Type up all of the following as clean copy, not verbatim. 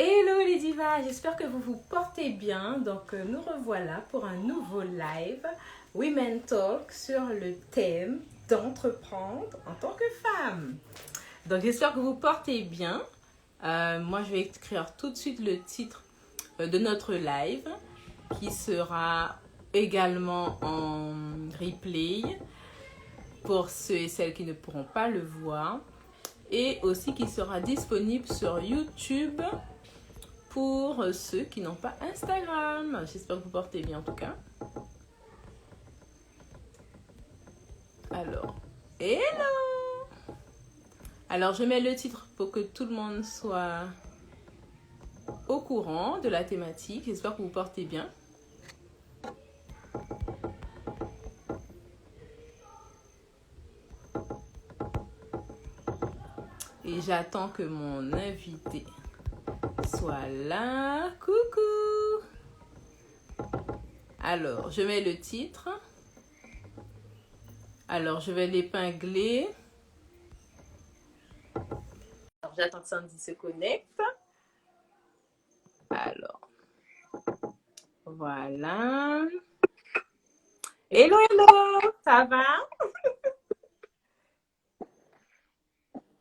Hello les divas, j'espère que vous vous portez bien. Donc nous revoilà pour un nouveau live Women Talk sur le thème d'entreprendre en tant que femme. Donc j'espère que vous portez bien. Moi je vais écrire tout de suite le titre de notre live qui sera également en replay pour ceux et celles qui ne pourront pas le voir et aussi qui sera disponible sur YouTube pour ceux qui n'ont pas Instagram. J'espère que vous portez bien en tout cas. Alors, hello! Alors, je mets le titre pour que tout le monde soit au courant de la thématique. J'espère que vous portez bien. Et j'attends que mon invité soit là. Coucou! Alors, je mets le titre. Alors, je vais l'épingler. Alors, j'attends que Sandy se connecte. Alors, voilà. Hello, hello! Ça va?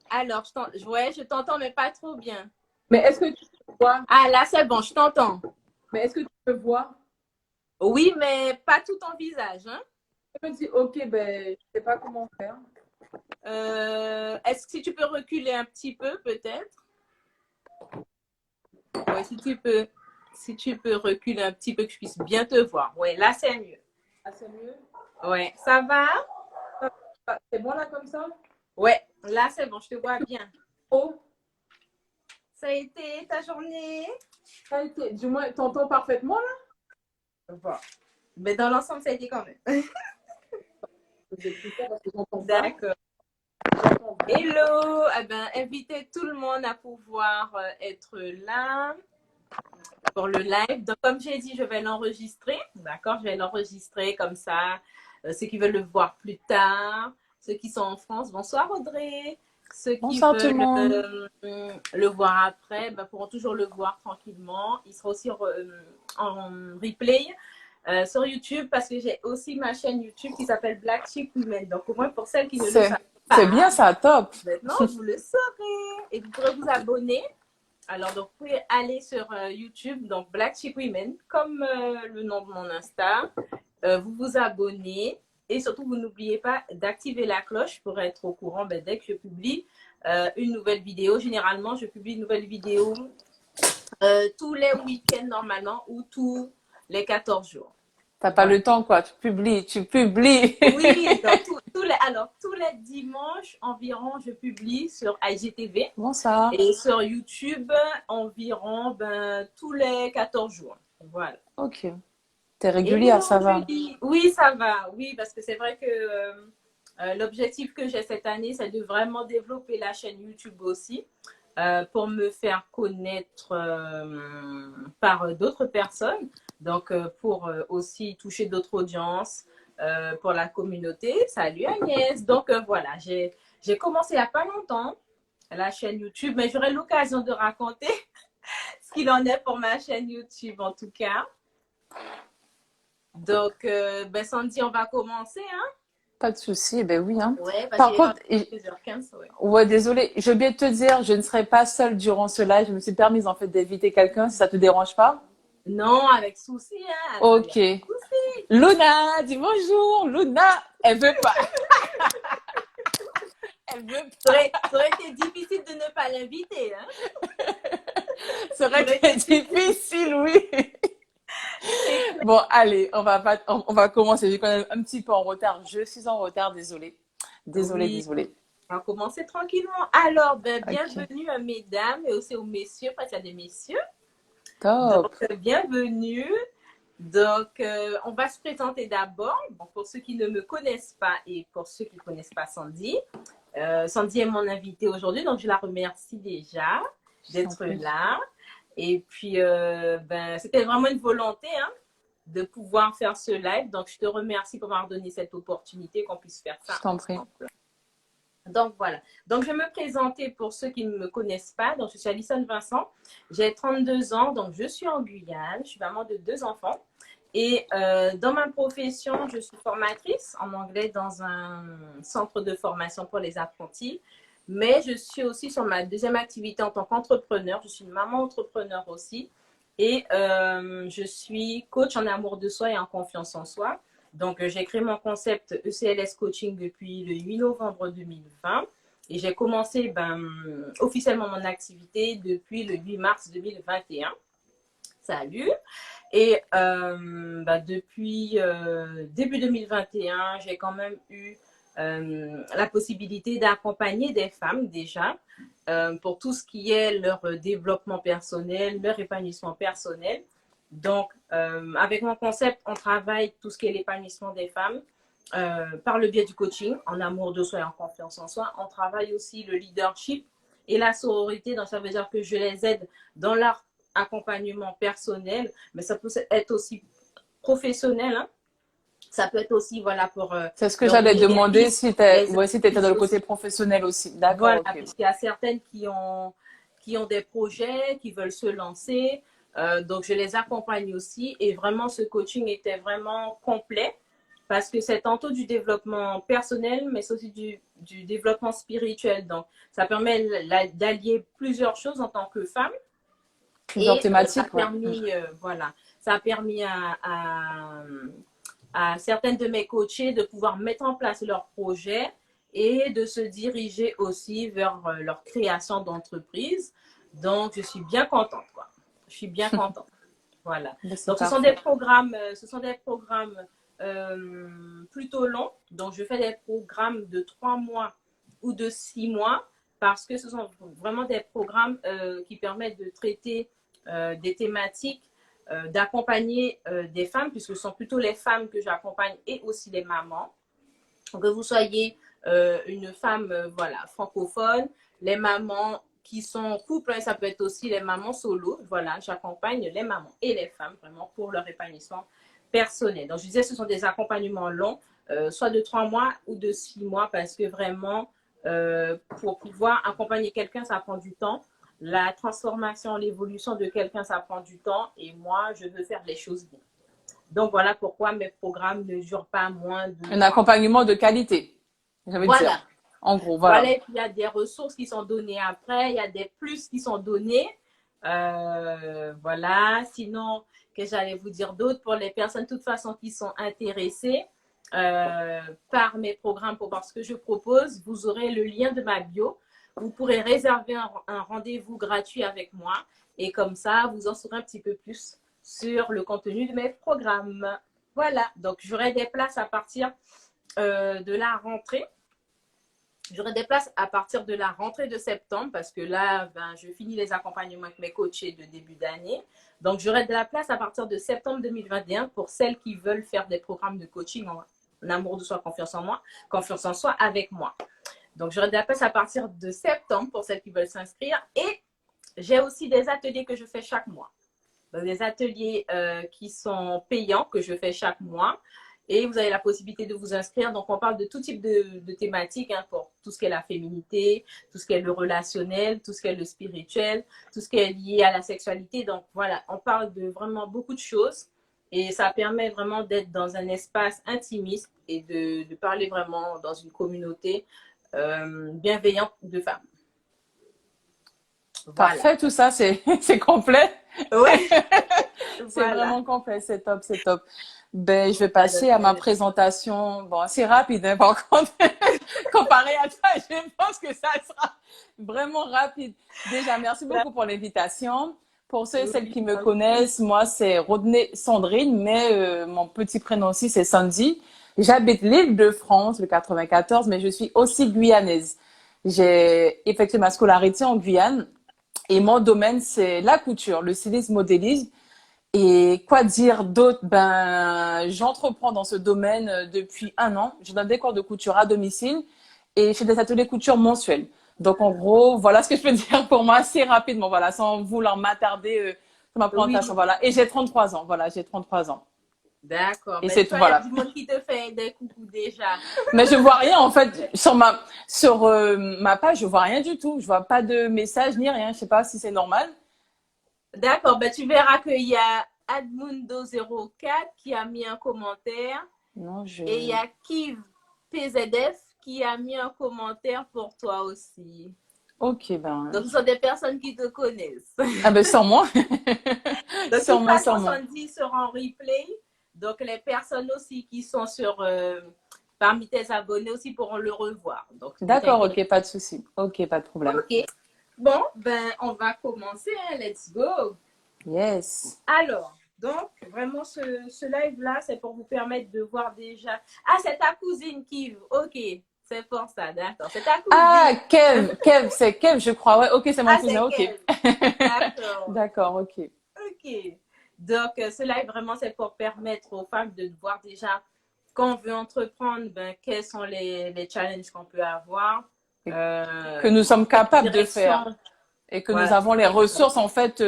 Alors, je t'entends, mais pas trop bien. Mais est-ce que tu peux voir? Ah, là, c'est bon, je t'entends. Mais est-ce que tu peux voir? Oui, mais pas tout ton visage, hein? Je me dis, ok, ben, je sais pas comment faire. Est-ce que tu peux reculer un petit peu, peut-être? Oui, si tu peux reculer un petit peu, que je puisse bien te voir. Oui, là, c'est mieux. Ah, c'est mieux? Oui, ça va? C'est bon là comme ça? Oui, là, c'est bon, je te vois bien. Oh, Ça a été ta journée? ça a été. Du moins, t'entends parfaitement là? Bon. Mais dans l'ensemble, ça a été quand même. D'accord. Hello, eh ben, invitez tout le monde à pouvoir être là pour le live. Donc, comme j'ai dit, je vais l'enregistrer. D'accord, je vais l'enregistrer comme ça. Ceux qui veulent le voir plus tard, ceux qui sont en France, bonsoir Audrey. Ceux qui Bonsoir tout le veulent monde. le voir après ben, pourront toujours le voir tranquillement. Il sera aussi en replay sur YouTube parce que j'ai aussi ma chaîne YouTube qui s'appelle Black Chick Women. Donc, au moins pour celles qui ne le savent pas, C'est bien ça, top. maintenant vous le saurez. Et vous pourrez vous abonner. Alors, donc, vous pouvez aller sur YouTube, donc Black Chick Women, comme le nom de mon Insta. Vous vous abonnez et surtout, vous n'oubliez pas d'activer la cloche pour être au courant dès que je publie une nouvelle vidéo. Généralement, je publie une nouvelle vidéo tous les week-ends normalement ou tous les 14 jours. T'as pas le temps quoi, tu publies. Oui, donc tous les dimanches environ, je publie sur IGTV Bon ça. et sur YouTube environ tous les 14 jours. Voilà. Ok. T'es Et régulière, ça va. oui, ça va. Oui, parce que c'est vrai que l'objectif que j'ai cette année, c'est de vraiment développer la chaîne YouTube aussi pour me faire connaître par d'autres personnes. Donc, pour aussi toucher d'autres audiences pour la communauté. Salut Agnès. Donc, voilà, j'ai commencé il n'y a pas longtemps la chaîne YouTube, mais j'aurai l'occasion de raconter ce qu'il en est pour ma chaîne YouTube en tout cas. Donc, Sandy, on va commencer, hein? Pas de souci, ben oui. Hein. Ouais, parce Par qu'il contre, est 2h15, ouais. ouais, désolée, j'ai oublié de te dire, je ne serai pas seule durant ce live. Je me suis permise en fait d'inviter quelqu'un, si ça te dérange pas. Non, avec souci, hein? Ok. Souci. Luna, dis bonjour. Luna, elle veut pas. Elle veut Ça pas. aurait été difficile de ne pas l'inviter, hein? Ça aurait été difficile, oui. Bon, allez, on va commencer. Je suis quand même un petit peu en retard. Je suis en retard, désolée. Oui, Désolée. on va commencer tranquillement. Alors, Ok, bienvenue à mesdames et aussi aux messieurs, parce qu'il y a des messieurs. top. Donc, bienvenue. Donc, on va se présenter d'abord. Bon, pour ceux qui ne me connaissent pas et pour ceux qui ne connaissent pas Sandy. Sandy est mon invitée aujourd'hui, donc je la remercie déjà d'être là. Et puis, c'était vraiment une volonté de pouvoir faire ce live. Donc, je te remercie pour m'avoir donné cette opportunité qu'on puisse faire ça. Je t'en prie. Donc voilà. Donc je vais me présenter pour ceux qui ne me connaissent pas. Donc je suis Alison Vincent, j'ai 32 ans, donc je suis en Guyane, je suis maman de 2 enfants. Et dans ma profession, je suis formatrice en anglais dans un centre de formation pour les apprentis. Mais je suis aussi sur ma deuxième activité en tant qu'entrepreneur. Je suis une maman entrepreneur aussi. Et je suis coach en amour de soi et en confiance en soi. Donc, j'ai créé mon concept ECLS Coaching depuis le 8 novembre 2020. Et j'ai commencé officiellement mon activité depuis le 8 mars 2021. Salut! Et depuis début 2021, j'ai quand même eu la possibilité d'accompagner des femmes déjà pour tout ce qui est leur développement personnel, leur épanouissement personnel. Donc, avec mon concept, on travaille tout ce qui est l'épanouissement des femmes par le biais du coaching, en amour de soi et en confiance en soi. On travaille aussi le leadership et la sororité. Donc, ça veut dire que je les aide dans leur accompagnement personnel, mais ça peut être aussi professionnel. Hein. Ça peut être aussi, voilà, pour... C'est ce que j'allais demander, si tu étais dans le côté aussi. Professionnel aussi. D'accord, voilà, ok. puisqu'il y a certaines qui ont des projets, qui veulent se lancer. Donc, je les accompagne aussi. Et vraiment, ce coaching était vraiment complet parce que c'est tantôt du développement personnel, mais c'est aussi du développement spirituel. Donc, ça permet d'allier plusieurs choses en tant que femme. Plusieurs thématiques. Ça a permis, voilà, ça a permis à certaines de mes coachées de pouvoir mettre en place leurs projets et de se diriger aussi vers leur création d'entreprise. Donc, je suis bien contente, quoi. Je suis bien contente. Voilà. Donc, ce sont des programmes plutôt longs. Donc, je fais des programmes de 3 mois ou de 6 mois parce que ce sont vraiment des programmes qui permettent de traiter des thématiques, d'accompagner des femmes, puisque ce sont plutôt les femmes que j'accompagne et aussi les mamans. Donc, que vous soyez une femme voilà, francophone, les mamans qui sont en couple, hein, ça peut être aussi les mamans solo. Voilà, j'accompagne les mamans et les femmes vraiment pour leur épanouissement personnel. Donc, je disais, ce sont des accompagnements longs, soit de 3 mois ou de 6 mois, parce que vraiment, pour pouvoir accompagner quelqu'un, ça prend du temps. La transformation, l'évolution de quelqu'un, ça prend du temps. Et moi, je veux faire les choses bien. Donc, voilà pourquoi mes programmes ne durent pas moins de... Un accompagnement de qualité, j'avais dire. En gros, voilà. Et puis, il y a des ressources qui sont données après. Il y a des plus qui sont donnés. Voilà. Sinon, que j'allais vous dire d'autres pour les personnes, de toute façon, qui sont intéressées par mes programmes pour voir ce que je propose. Vous aurez le lien de ma bio. Vous pourrez réserver un rendez-vous gratuit avec moi. Et comme ça, vous en saurez un petit peu plus sur le contenu de mes programmes. Voilà. Donc, j'aurai des places à partir de la rentrée. J'aurai des places à partir de la rentrée de septembre parce que là, je finis les accompagnements avec mes coachés de début d'année. Donc, j'aurai de la place à partir de septembre 2021 pour celles qui veulent faire des programmes de coaching en amour de soi, confiance en soi avec moi. Donc, j'aurai de la place à partir de septembre pour celles qui veulent s'inscrire. Et j'ai aussi des ateliers que je fais chaque mois. Donc, des ateliers qui sont payants que je fais chaque mois. Et vous avez la possibilité de vous inscrire. Donc, on parle de tout type de thématiques hein, pour tout ce qui est la féminité, tout ce qui est le relationnel, tout ce qui est le spirituel, tout ce qui est lié à la sexualité. Donc, voilà, on parle de vraiment beaucoup de choses. Et ça permet vraiment d'être dans un espace intimiste et de parler vraiment dans une communauté bienveillante de femmes. Voilà. Parfait, tout ça, c'est complet. Oui. C'est vraiment complet, c'est top, c'est top. Ben, je vais passer à ma présentation. Bon, c'est rapide, hein, par contre. Comparé à toi, je pense que ça sera vraiment rapide. Déjà, merci beaucoup pour l'invitation. Pour ceux et celles qui me connaissent, moi, c'est Rodney Sandrine, mais mon petit prénom aussi, c'est Sandy. J'habite l'île de France, le 94, mais je suis aussi guyanaise. J'ai effectué ma scolarité en Guyane et mon domaine, c'est la couture, le stylisme modélisme. Et quoi dire d'autre? Ben, j'entreprends dans ce domaine depuis 1 an. Je donne des cours de couture à domicile et je fais des ateliers couture mensuels. Donc, en gros, voilà ce que je peux dire pour moi assez rapidement, voilà, sans vouloir m'attarder sur ma présentation. Oui. Voilà. Et j'ai 33 ans. Voilà, j'ai 33 ans. D'accord. Et Ben, c'est tu tout, vois, il y a voilà. du monde qui te fait des coucous déjà. Mais je vois rien en fait sur ma page, je vois rien du tout. Je vois pas de message ni rien. Je sais pas si c'est normal. D'accord. Ben, tu verras qu'il y a Admundo04 qui a mis un commentaire Non, et il y a Kiv PZF qui a mis un commentaire pour toi aussi. Ok, ben. Donc, ce sont des personnes qui te connaissent. Ah ben sans moi. Donc, Sans toute moi, façon, sans moi. Sandy sera en replay. Donc, les personnes aussi qui sont parmi tes abonnés aussi pourront le revoir. Donc, ne D'accord, t'inquiète ok, pas de souci. Ok, pas de pas. problème. Ok. Bon, ben, on va commencer. Hein. Let's go. Yes. Alors, donc, vraiment, ce live-là, c'est pour vous permettre de voir déjà. Ah, c'est ta cousine, Kiv. Ok, c'est pour ça, d'accord. C'est ta Ah, cousine. Kev, c'est Kev, je crois. Ouais, ok, c'est mon Ah, cousin, c'est ok. quelle? D'accord. D'accord, ok. Ok. Donc, ce live, vraiment, c'est pour permettre aux femmes de voir déjà, quand on veut entreprendre, ben, quels sont les challenges qu'on peut avoir, Que nous sommes quelle capables de faire direction. et que nous Voilà, avons les exactement. ressources en fait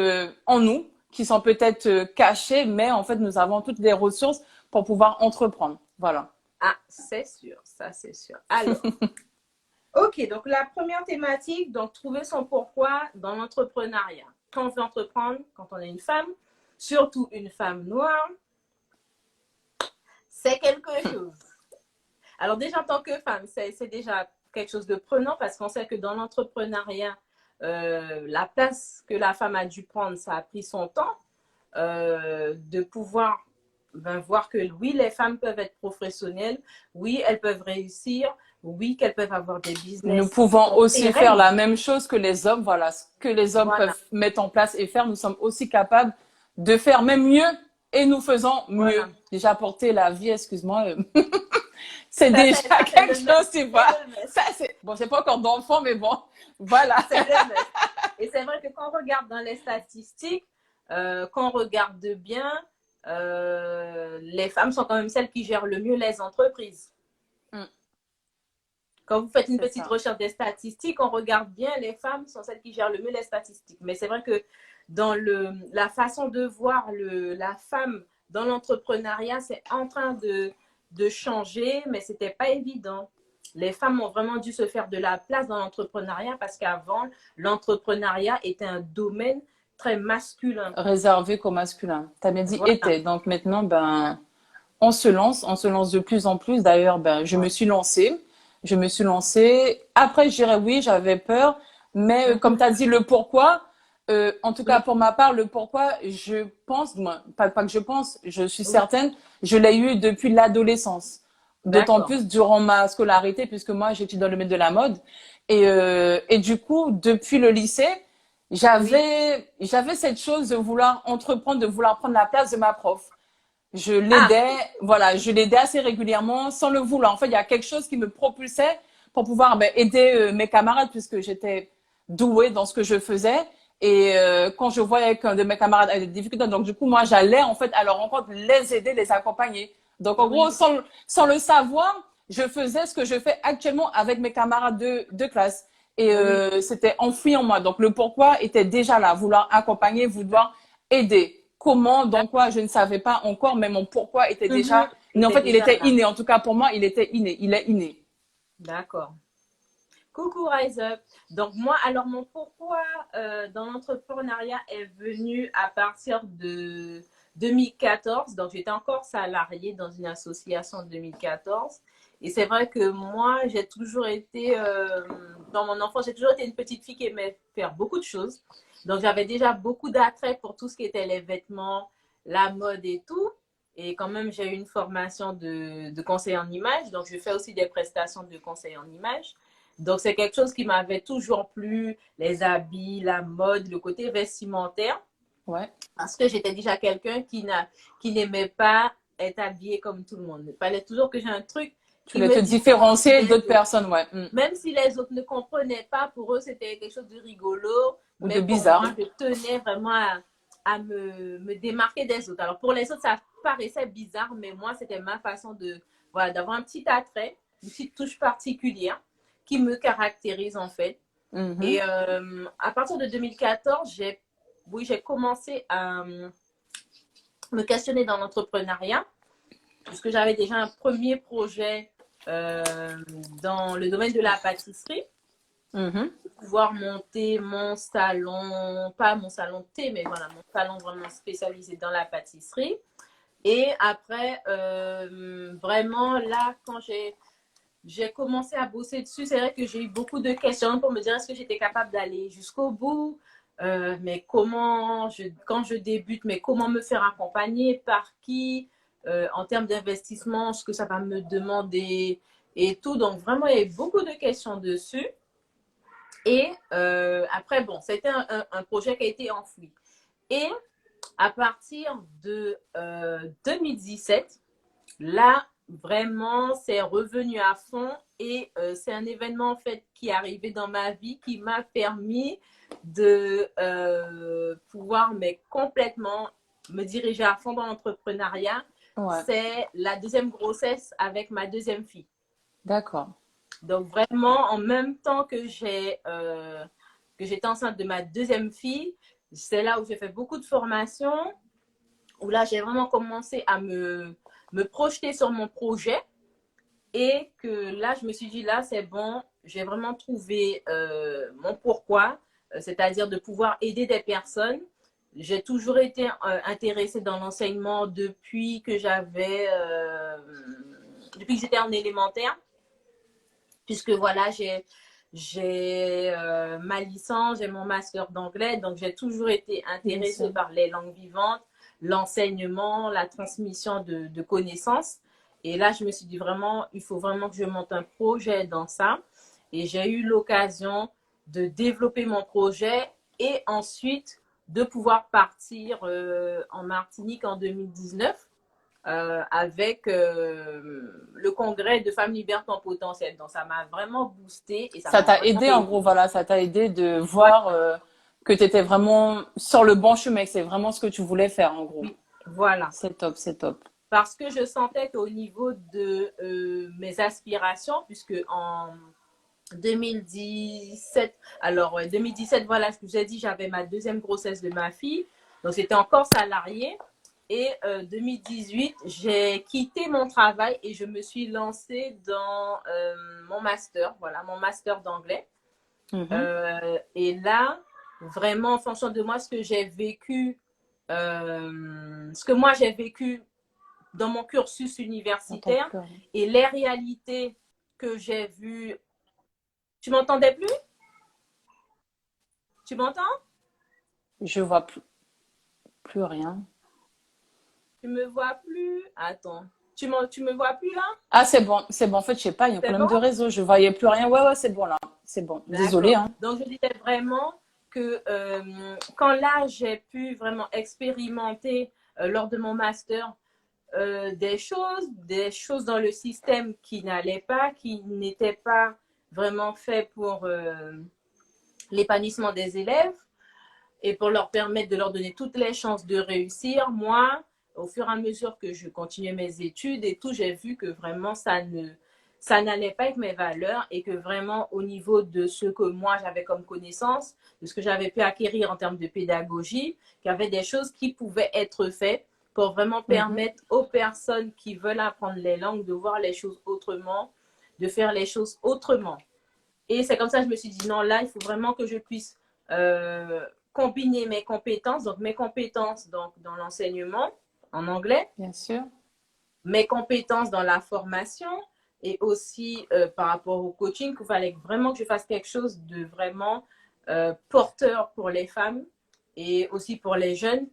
en nous qui sont peut-être cachées, mais en fait nous avons toutes les ressources pour pouvoir entreprendre. Voilà. Ah, c'est sûr, ça, c'est sûr. Alors, ok, donc la première thématique, donc trouver son pourquoi dans l'entrepreneuriat. Quand on veut entreprendre, quand on est une femme, surtout une femme noire, c'est quelque chose. Alors déjà, en tant que femme, c'est déjà quelque chose de prenant parce qu'on sait que dans l'entrepreneuriat, la place que la femme a dû prendre, ça a pris son temps de pouvoir voir que oui, les femmes peuvent être professionnelles, oui, elles peuvent réussir, oui, qu'elles peuvent avoir des Nous business qui pouvons sont aussi faire pérennes. la même chose que les hommes. Voilà, ce que les hommes Voilà, peuvent mettre en place et faire, nous sommes aussi capables de faire même mieux et nous faisons mieux. voilà. Déjà porter la vie, excuse-moi, c'est déjà Ça, c'est quelque le must. chose, tu C'est vois. le must. Ça, c'est bon, j'ai pas encore d'enfant, mais bon, voilà. C'est le must. Et c'est vrai que quand on regarde dans les statistiques, quand on regarde bien, les femmes sont quand même celles qui gèrent le mieux les entreprises. Mm, Quand vous faites une c'est petite ça. recherche des statistiques, on regarde bien, les femmes sont celles qui gèrent le mieux les statistiques. Mais c'est vrai que dans la façon de voir la femme dans l'entrepreneuriat, c'est en train de changer, mais ce n'était pas évident. Les femmes ont vraiment dû se faire de la place dans l'entrepreneuriat parce qu'avant, l'entrepreneuriat était un domaine très masculin. Réservé qu'au masculin. T'as bien dit Voilà. était. Donc maintenant, ben, on se lance de plus en plus. D'ailleurs, ben, je me suis lancée. Je me suis lancée. Après, je dirais oui, j'avais peur. Mais comme tu as dit, le pourquoi, en tout cas Oui, pour ma part, le pourquoi, je pense, moi, pas que je pense, je suis oui, certaine, je l'ai eu depuis l'adolescence. D'autant d'accord. plus durant ma scolarité, puisque moi, j'étudie dans le domaine de la mode. Et du coup, depuis le lycée, Oui. j'avais cette chose de vouloir entreprendre, de vouloir prendre la place de ma prof. Je Ah, l'aidais, voilà, je l'aidais assez régulièrement sans le vouloir. En fait, il y a quelque chose qui me propulsait pour pouvoir aider mes camarades puisque j'étais douée dans ce que je faisais. Et quand je voyais qu'un de mes camarades avait des difficultés, donc du coup, moi, j'allais en fait à leur rencontre, les aider, les accompagner. Donc en gros, oui. sans le savoir, je faisais ce que je fais actuellement avec mes camarades de classe. Et Oui. c'était enfoui en moi. Donc le pourquoi était déjà là, vouloir accompagner, vouloir aider. Comment, dans quoi, je ne savais pas encore, mais mon pourquoi était déjà, mais en Était fait, il déjà était là. inné. En tout cas, pour moi, il était inné. Il est inné. D'accord. Coucou Rise Up. Donc moi, alors mon pourquoi dans l'entrepreneuriat est venu à partir de 2014. Donc j'étais encore salariée dans une association en 2014. Et c'est vrai que moi, j'ai toujours été, dans mon enfance, j'ai toujours été une petite fille qui aimait faire beaucoup de choses. Donc j'avais déjà beaucoup d'attrait pour tout ce qui était les vêtements, la mode et tout. Et quand même, j'ai eu une formation de conseil en image. Donc je fais aussi des prestations de conseil en image. Donc, c'est quelque chose qui m'avait toujours plu, les habits, la mode, le côté vestimentaire, Ouais. parce que j'étais déjà quelqu'un qui n'aimait pas être habillé comme tout le monde. Il fallait toujours que j'ai un truc Tu qui voulais me te différencie différencier des d'autres autres. personnes, ouais. Mm. Même si les autres ne comprenaient pas, pour eux, c'était quelque chose de rigolo, Ou de mais pour bizarre. moi, je tenais vraiment à me démarquer des autres. Alors, pour les autres, ça paraissait bizarre, mais moi, c'était ma façon voilà, d'avoir un petit attrait, une petite touche particulière qui me caractérise en fait. Mhm. Et à partir de 2014, j'ai commencé à me questionner dans l'entrepreneuriat. puisque j'avais déjà un premier projet dans le domaine de la pâtisserie. Pouvoir monter mon salon, pas mon salon de thé, mais voilà, mon salon vraiment spécialisé dans la pâtisserie. Et après, vraiment, là, quand j'ai commencé à bosser dessus, c'est vrai que j'ai eu beaucoup de questions pour me dire est-ce que j'étais capable d'aller jusqu'au bout, mais quand je débute, mais comment me faire accompagner, par qui, en termes d'investissement, ce que ça va me demander et tout. Donc, vraiment, il y a eu beaucoup de questions dessus. Et après, bon, c'était un projet qui a été enfoui. Et à partir de 2017, là, vraiment, c'est revenu à fond. Et c'est un événement, en fait, qui est arrivé dans ma vie qui m'a permis de pouvoir mais complètement me diriger à fond dans l'entrepreneuriat. Ouais. C'est la deuxième grossesse avec ma deuxième fille. D'accord. Donc, vraiment, en même temps que j'étais enceinte de ma deuxième fille, c'est là où j'ai fait beaucoup de formations, où là, j'ai vraiment commencé à me projeter sur mon projet. Et que là, je me suis dit, là, c'est bon, j'ai vraiment trouvé mon pourquoi, c'est-à-dire de pouvoir aider des personnes. J'ai toujours été intéressée dans l'enseignement depuis que j'étais en élémentaire. Puisque voilà, j'ai ma licence, j'ai mon master d'anglais, donc j'ai toujours été intéressée par les langues vivantes, l'enseignement, la transmission de connaissances. Et là, je me suis dit vraiment, il faut vraiment que je monte un projet dans ça. Et j'ai eu l'occasion de développer mon projet et ensuite de pouvoir partir en Martinique en 2019. Avec le congrès de femmes libertes en potentiel. Donc, ça m'a vraiment boosté. Et ça t'a aidé, en gros, voilà, ça t'a aidé de voir que tu étais vraiment sur le bon chemin, que c'est vraiment ce que tu voulais faire, en gros. Oui, voilà. C'est top, c'est top. Parce que je sentais qu'au niveau de mes aspirations, puisque en 2017, alors 2017, voilà, je vous ai dit, j'avais ma deuxième grossesse de ma fille. Donc, j'étais encore salariée. Et 2018, j'ai quitté mon travail et je me suis lancée dans mon master, voilà, mon master d'anglais. Et là, vraiment, en fonction de moi, ce que j'ai vécu, ce que moi j'ai vécu dans mon cursus universitaire et les réalités que j'ai vues. Tu m'entendais plus? Tu m'entends? Je vois plus rien. Tu me vois plus? Attends. Tu me vois plus là? Ah, c'est bon, c'est bon. En fait, je sais pas, il y a un problème de réseau. Je voyais plus rien. Ouais, c'est bon là. C'est bon. Désolée. Hein. Donc, je disais vraiment que quand là, j'ai pu vraiment expérimenter lors de mon master des choses dans le système qui n'allaient pas, qui n'étaient pas vraiment faits pour l'épanouissement des élèves et pour leur permettre de leur donner toutes les chances de réussir. Moi, au fur et à mesure que je continuais mes études et tout, j'ai vu que vraiment ça n'allait pas avec mes valeurs et que vraiment au niveau de ce que moi j'avais comme connaissance, de ce que j'avais pu acquérir en termes de pédagogie, qu'il y avait des choses qui pouvaient être faites pour vraiment permettre aux personnes qui veulent apprendre les langues de voir les choses autrement, de faire les choses autrement. Et c'est comme ça que je me suis dit, non, là, il faut vraiment que je puisse combiner mes compétences, donc mes compétences donc, dans l'enseignement en anglais, bien sûr, mes compétences dans la formation et aussi par rapport au coaching, qu'il fallait vraiment que je fasse quelque chose de vraiment porteur pour les femmes et aussi pour les jeunes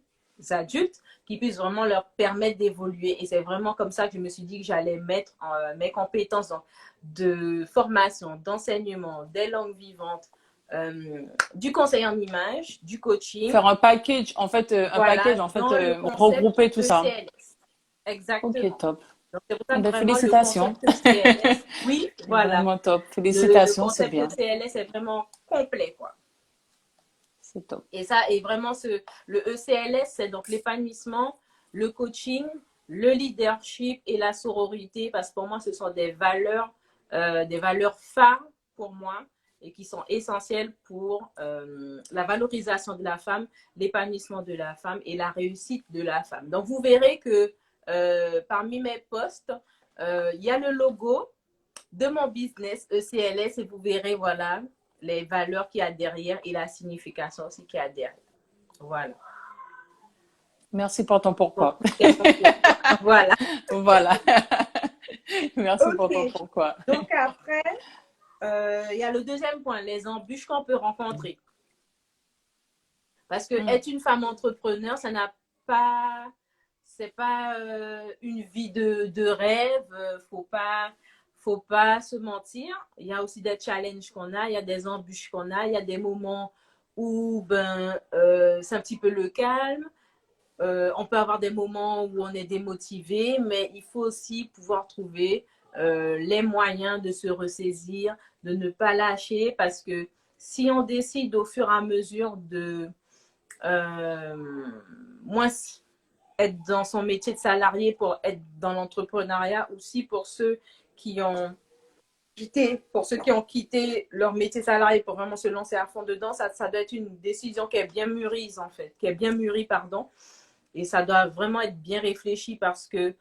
adultes qui puissent vraiment leur permettre d'évoluer. Et c'est vraiment comme ça que je me suis dit que j'allais mettre mes compétences de formation, d'enseignement, des langues vivantes, du conseil en images, du coaching. Faire un package, en fait, regrouper tout ça. Exactement. Ok, top. Donc, c'est pour ça que félicitations. Oui, voilà. Vraiment top. Félicitations, c'est bien. Le CLS est vraiment complet, quoi. C'est top. Et ça, et vraiment, le ECLS, c'est donc l'épanouissement, le coaching, le leadership et la sororité, parce que pour moi, ce sont des valeurs phares pour moi et qui sont essentielles pour la valorisation de la femme, l'épanouissement de la femme et la réussite de la femme. Donc, vous verrez que parmi mes posts, il y a le logo de mon business ECLS et vous verrez, voilà, les valeurs qu'il y a derrière et la signification aussi qu'il y a derrière. Voilà. Merci pour ton pourquoi. Voilà. Voilà. Merci pour ton pourquoi. Donc après, il y a le deuxième point, les embûches qu'on peut rencontrer. Parce que être une femme entrepreneur, ça n'a pas, c'est pas une vie de rêve. Faut pas se mentir. Il y a aussi des challenges qu'on a, il y a des embûches qu'on a, il y a des moments où c'est un petit peu le calme. On peut avoir des moments où on est démotivé, mais il faut aussi pouvoir trouver les moyens de se ressaisir, de ne pas lâcher, parce que si on décide au fur et à mesure de moins être dans son métier de salarié pour être dans l'entrepreneuriat, aussi pour ceux qui ont quitté leur métier salarié pour vraiment se lancer à fond dedans, ça doit être une décision qui est bien mûrie, en fait, pardon. Et ça doit vraiment être bien réfléchi parce que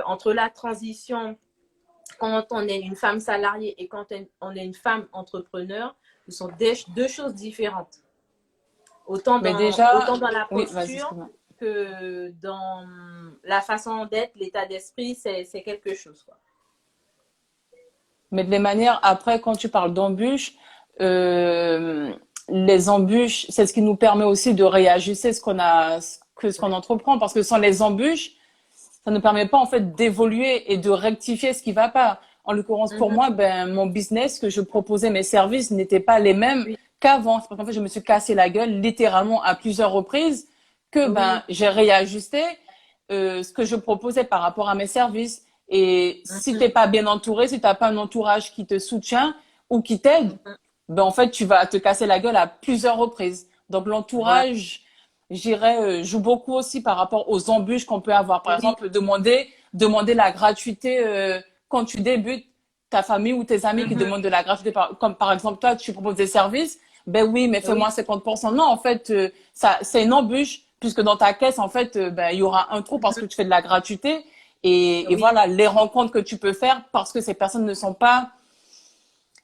entre la transition, quand on est une femme salariée et quand on est une femme entrepreneur, ce sont deux choses différentes. Autant dans la posture que dans la façon d'être, l'état d'esprit, c'est quelque chose, quoi. Mais de les manières, après, quand tu parles d'embûches, les embûches, c'est ce qui nous permet aussi de réajuster ce qu'on entreprend. Parce que sans les embûches, ça ne permet pas, en fait, d'évoluer et de rectifier ce qui va pas. En l'occurrence, pour moi, mon business que je proposais, mes services n'étaient pas les mêmes qu'avant. C'est parce qu'en fait, je me suis cassé la gueule littéralement à plusieurs reprises que, j'ai réajusté, ce que je proposais par rapport à mes services. Et si t'es pas bien entouré, si t'as pas un entourage qui te soutient ou qui t'aide, en fait, tu vas te casser la gueule à plusieurs reprises. Donc, l'entourage, joue beaucoup aussi par rapport aux embûches qu'on peut avoir. Par exemple, demander la gratuité quand tu débutes, ta famille ou tes amis qui demandent de la gratuité, comme par exemple toi, tu proposes des services, oui, mais fais-moi 50%. Non, en fait, ça, c'est une embûche puisque dans ta caisse, en fait, il y aura un trou parce que tu fais de la gratuité. Et voilà, les rencontres que tu peux faire parce que ces personnes ne sont pas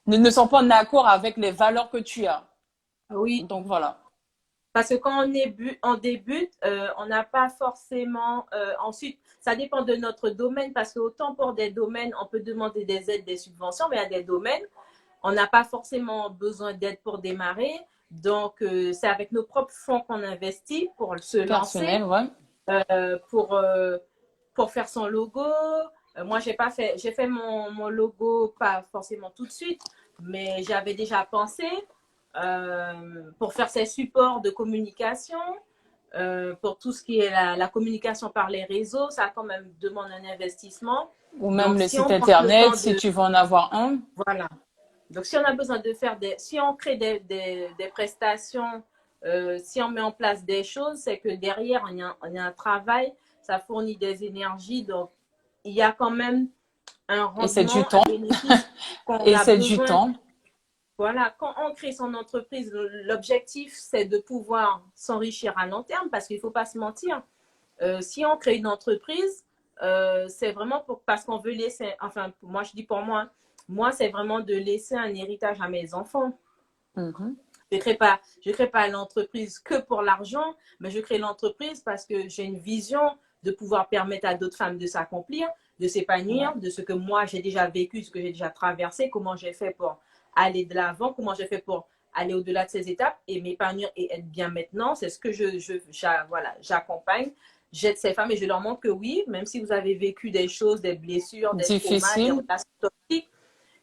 en accord avec les valeurs que tu as. Oui. Donc voilà. Parce que quand on débute, on n'a pas forcément… ensuite, ça dépend de notre domaine parce que autant pour des domaines, on peut demander des aides, des subventions, mais il y a des domaines, on n'a pas forcément besoin d'aide pour démarrer. Donc, c'est avec nos propres fonds qu'on investit pour se lancer. Pour faire son logo. Moi, j'ai fait mon logo, pas forcément tout de suite, mais j'avais déjà pensé pour faire ces supports de communication, pour tout ce qui est la communication par les réseaux, ça quand même demande un investissement. Ou même le site internet, si tu veux en avoir un. Voilà. Donc, si on a besoin de faire si on crée des prestations, si on met en place des choses, c'est que derrière, il y a un travail. Ça fournit des énergies, donc il y a quand même un rendement. Et c'est du temps. Et c'est du temps. Voilà, quand on crée son entreprise, l'objectif, c'est de pouvoir s'enrichir à long terme parce qu'il ne faut pas se mentir. Si on crée une entreprise, c'est vraiment parce qu'on veut laisser, enfin, moi, je dis pour moi, c'est vraiment de laisser un héritage à mes enfants. Je crée pas l'entreprise que pour l'argent, mais je crée l'entreprise parce que j'ai une vision de pouvoir permettre à d'autres femmes de s'accomplir, de s'épanouir, de ce que moi j'ai déjà vécu, ce que j'ai déjà traversé, comment j'ai fait pour aller de l'avant, comment j'ai fait pour aller au-delà de ces étapes et m'épanouir et être bien maintenant. C'est ce que j'accompagne. J'aide ces femmes et je leur montre que oui, même si vous avez vécu des choses, des blessures, des traumas, des relations toxiques,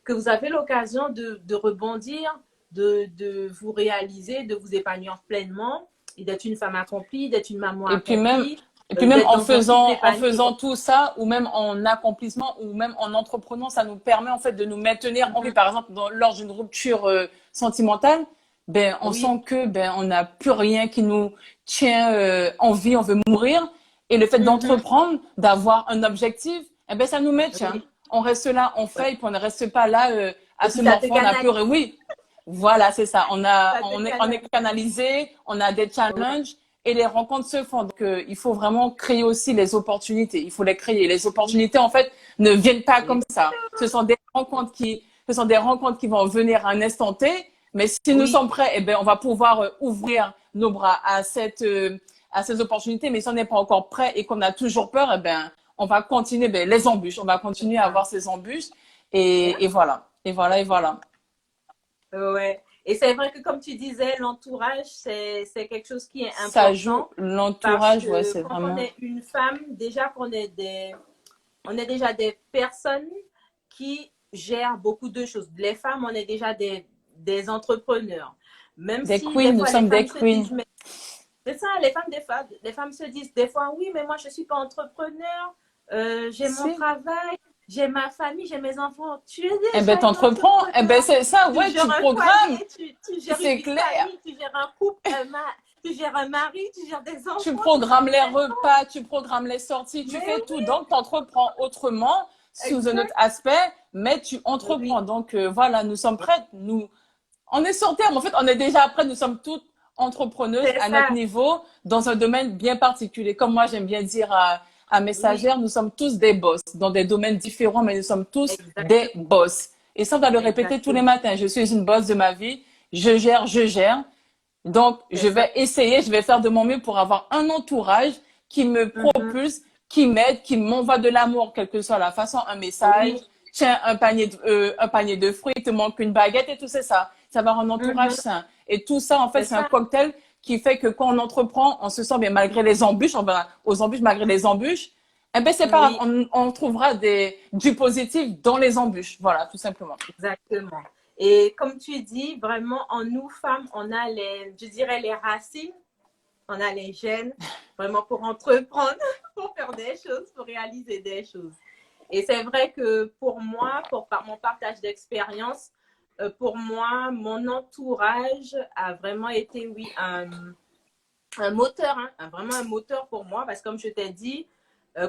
que vous avez l'occasion de rebondir, de vous réaliser, de vous épanouir pleinement et d'être une femme accomplie, d'être une maman accomplie. Et puis même en faisant tout ça, ou même en accomplissement, ou même en entreprenant, ça nous permet en fait de nous maintenir en vie. Par exemple, lors d'une rupture sentimentale, on sent que on n'a plus rien qui nous tient en vie, on veut mourir. Et le fait d'entreprendre, d'avoir un objectif, ça nous maintient. On reste là, on fait, et puis on ne reste pas là à se morfondre, on a pleuré. Oui, voilà, c'est ça. On est canalisé, on a des challenges. et les rencontres se font. Donc, il faut vraiment créer aussi les opportunités. Il faut les créer. Les opportunités, en fait, ne viennent pas comme ça. Ce sont des rencontres qui vont venir à un instant T. Mais si nous sommes prêts, eh ben, on va pouvoir ouvrir nos bras à à ces opportunités. Mais si on n'est pas encore prêt et qu'on a toujours peur, eh ben, on va continuer, les embûches. On va continuer à avoir ces embûches. Et voilà. Et voilà, et voilà. Ouais. Et c'est vrai que comme tu disais, l'entourage, c'est quelque chose qui est important. Ça joue, l'entourage, ouais, c'est quand vraiment… on est une femme, déjà on est déjà des personnes qui gèrent beaucoup de choses. Les femmes, on est déjà des entrepreneurs. Même des si queens, des nous fois les sommes des femmes se queens. disent, mais c'est ça, les femmes se disent des fois, oui, mais moi je suis pas entrepreneur, j'ai mon Si. travail, j'ai ma famille, j'ai mes enfants. Tu es Eh déjà ben, une t'entreprends. Eh ben, entrepreneur. c'est ça, Tu ouais, gères tu un programmes. foyer, tu gères une C'est vie de clair. famille, tu gères un couple, tu gères un mari, tu gères des enfants. Tu programmes les repas, tu programmes les sorties, tu Mais fais oui, tout. Donc, t'entreprends autrement sous un autre exact. aspect, mais tu entreprends. Oui, Donc, voilà, nous sommes prêtes. On est sur Terre, mais en fait, on est déjà prêtes. Nous sommes toutes entrepreneuses c'est à notre ça. niveau dans un domaine bien particulier. Comme moi, j'aime bien dire à mes Oui, stagiaires, nous sommes tous des boss dans des domaines différents, mais nous sommes tous des exactement. boss. Et ça, on doit le répéter tous les Exactement. matins. Je suis une boss de ma vie. Je gère, je gère. Donc, C'est je ça. vais essayer, je vais faire de mon mieux pour avoir un entourage qui me Mhm. propulse, qui m'aide, qui m'envoie de l'amour, quelle que soit la façon, un message. Oui. Tiens, un panier de fruits, il te manque une baguette et tout c'est ça. Ça va avoir un entourage Mhm. sain. Et tout ça, en fait, C'est c'est un ça. cocktail qui fait que quand on entreprend, on se sent bien malgré les embûches, on va aux embûches malgré les embûches. Eh ben, c'est pas grave, Oui, on trouvera du positif dans les embûches. Voilà, tout simplement. exactement. Et comme tu dis, vraiment, en nous, femmes, on a je dirais, les racines, on a les gènes, vraiment pour entreprendre, pour faire des choses, pour réaliser des choses. Et c'est vrai que pour moi, par mon partage d'expérience, pour moi, mon entourage a vraiment été, oui, un moteur, hein, vraiment un moteur pour moi, parce que comme je t'ai dit,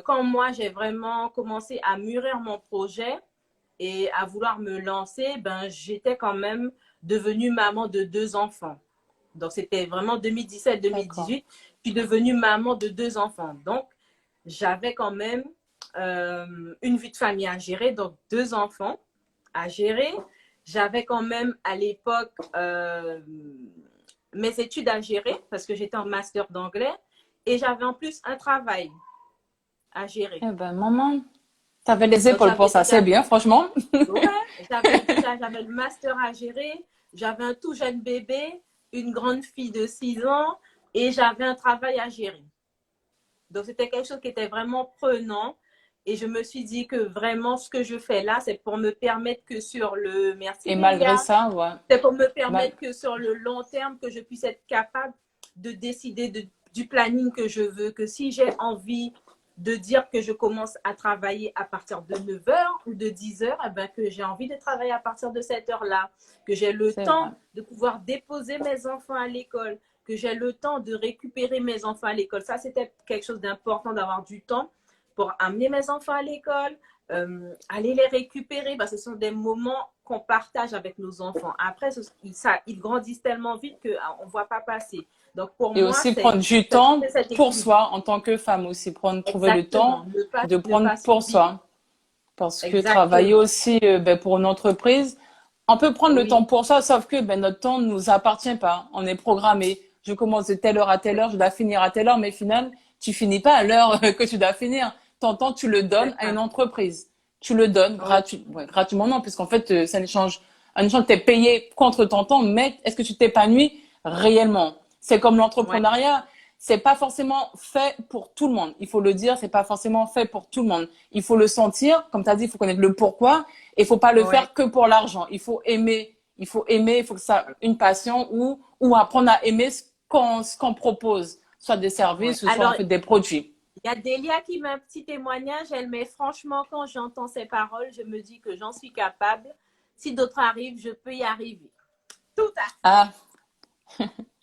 quand moi j'ai vraiment commencé à mûrir mon projet et à vouloir me lancer, ben j'étais quand même devenue maman de 2 enfants. Donc c'était vraiment D'accord. 2017-2018. Je suis devenue maman de 2 enfants. Donc j'avais quand même une vie de famille à gérer, donc 2 enfants à gérer. J'avais quand même à l'époque mes études à gérer parce que j'étais en master d'anglais et j'avais en plus un travail à gérer. Eh ben, maman, t'avais les Donc épaules pour j'avais ça, c'est déjà, bien, franchement. ouais, j'avais le master à gérer, j'avais un tout jeune bébé, une grande fille de 6 ans et j'avais un travail à gérer. Donc c'était quelque chose qui était vraiment prenant. Et je me suis dit que vraiment ce que je fais là, c'est pour me permettre que sur le, merci Et malgré Lélia, ça, ouais. c'est pour me Mal- permettre que sur le long terme, que je puisse être capable de décider du planning que je veux, que si j'ai envie de dire que je commence à travailler à partir de 9 heures ou de 10 heures, eh ben que j'ai envie de travailler à partir de cette heure-là, que j'ai le c'est vrai. temps de pouvoir déposer mes enfants à l'école, que j'ai le temps de récupérer mes enfants à l'école. Ça, c'était quelque chose d'important d'avoir du temps pour amener mes enfants à l'école, aller les récupérer. Ce sont des moments qu'on partage avec nos enfants. Après, ils grandissent tellement vite qu'on ne voit pas passer. Donc, pour Et moi, aussi prendre du c'est temps trouver cet pour équilibre. soi en tant que femme aussi, trouver le Exactement. temps de Ne prendre pas pour subir. soi. Parce que travailler Exactement. aussi pour une entreprise, on peut prendre le temps Oui. pour ça, sauf que notre temps ne nous appartient pas. On est programmé. Je commence de telle heure à telle heure, je dois finir à telle heure, mais au final, tu finis pas à l'heure que tu dois finir. Ton temps, tu le donnes C'est à ça. une entreprise. Tu le donnes Oui. gratuitement, non, puisqu'en fait, c'est un échange, t'es payé contre ton temps, mais est-ce que tu t'épanouis réellement? C'est comme Ouais. l'entrepreneuriat. C'est pas forcément fait pour tout le monde. Il faut le dire, c'est pas forcément fait pour tout le monde. Il faut le sentir, comme tu as dit, il faut connaître le pourquoi. Et il faut pas le Ouais. faire que pour l'argent. Il faut aimer. Il faut aimer. Il faut que ça une passion ou apprendre à aimer ce qu'on propose, soit des Ouais. services ou soit en Alors, fait des produits. il y a Delia qui met un petit témoignage. Elle met franchement, quand j'entends ces paroles, je me dis que j'en suis capable. Si d'autres arrivent, je peux y arriver. Tout à fait. Ah,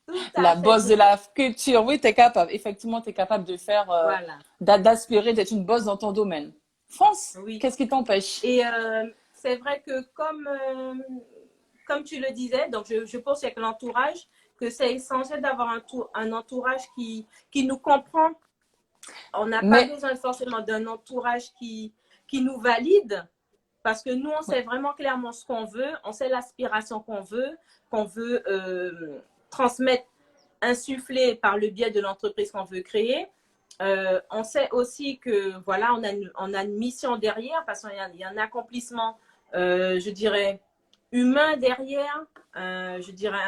Tout la à fait, bosse de Delia. la culture. Oui, tu es capable. Effectivement, tu es capable de faire, Voilà. d'aspirer d'être une bosse dans ton domaine. France, Oui. qu'est-ce qui t'empêche? Et c'est vrai que comme tu le disais, donc je pense avec l'entourage, que c'est essentiel d'avoir un entourage qui nous comprend. On n'a pas Mais besoin forcément d'un entourage qui nous valide, parce que nous, on sait vraiment clairement ce qu'on veut, on sait l'aspiration qu'on veut transmettre, insuffler par le biais de l'entreprise qu'on veut créer. On sait aussi que voilà, on a une mission derrière, parce qu'il y a un accomplissement, je dirais, humain derrière, je dirais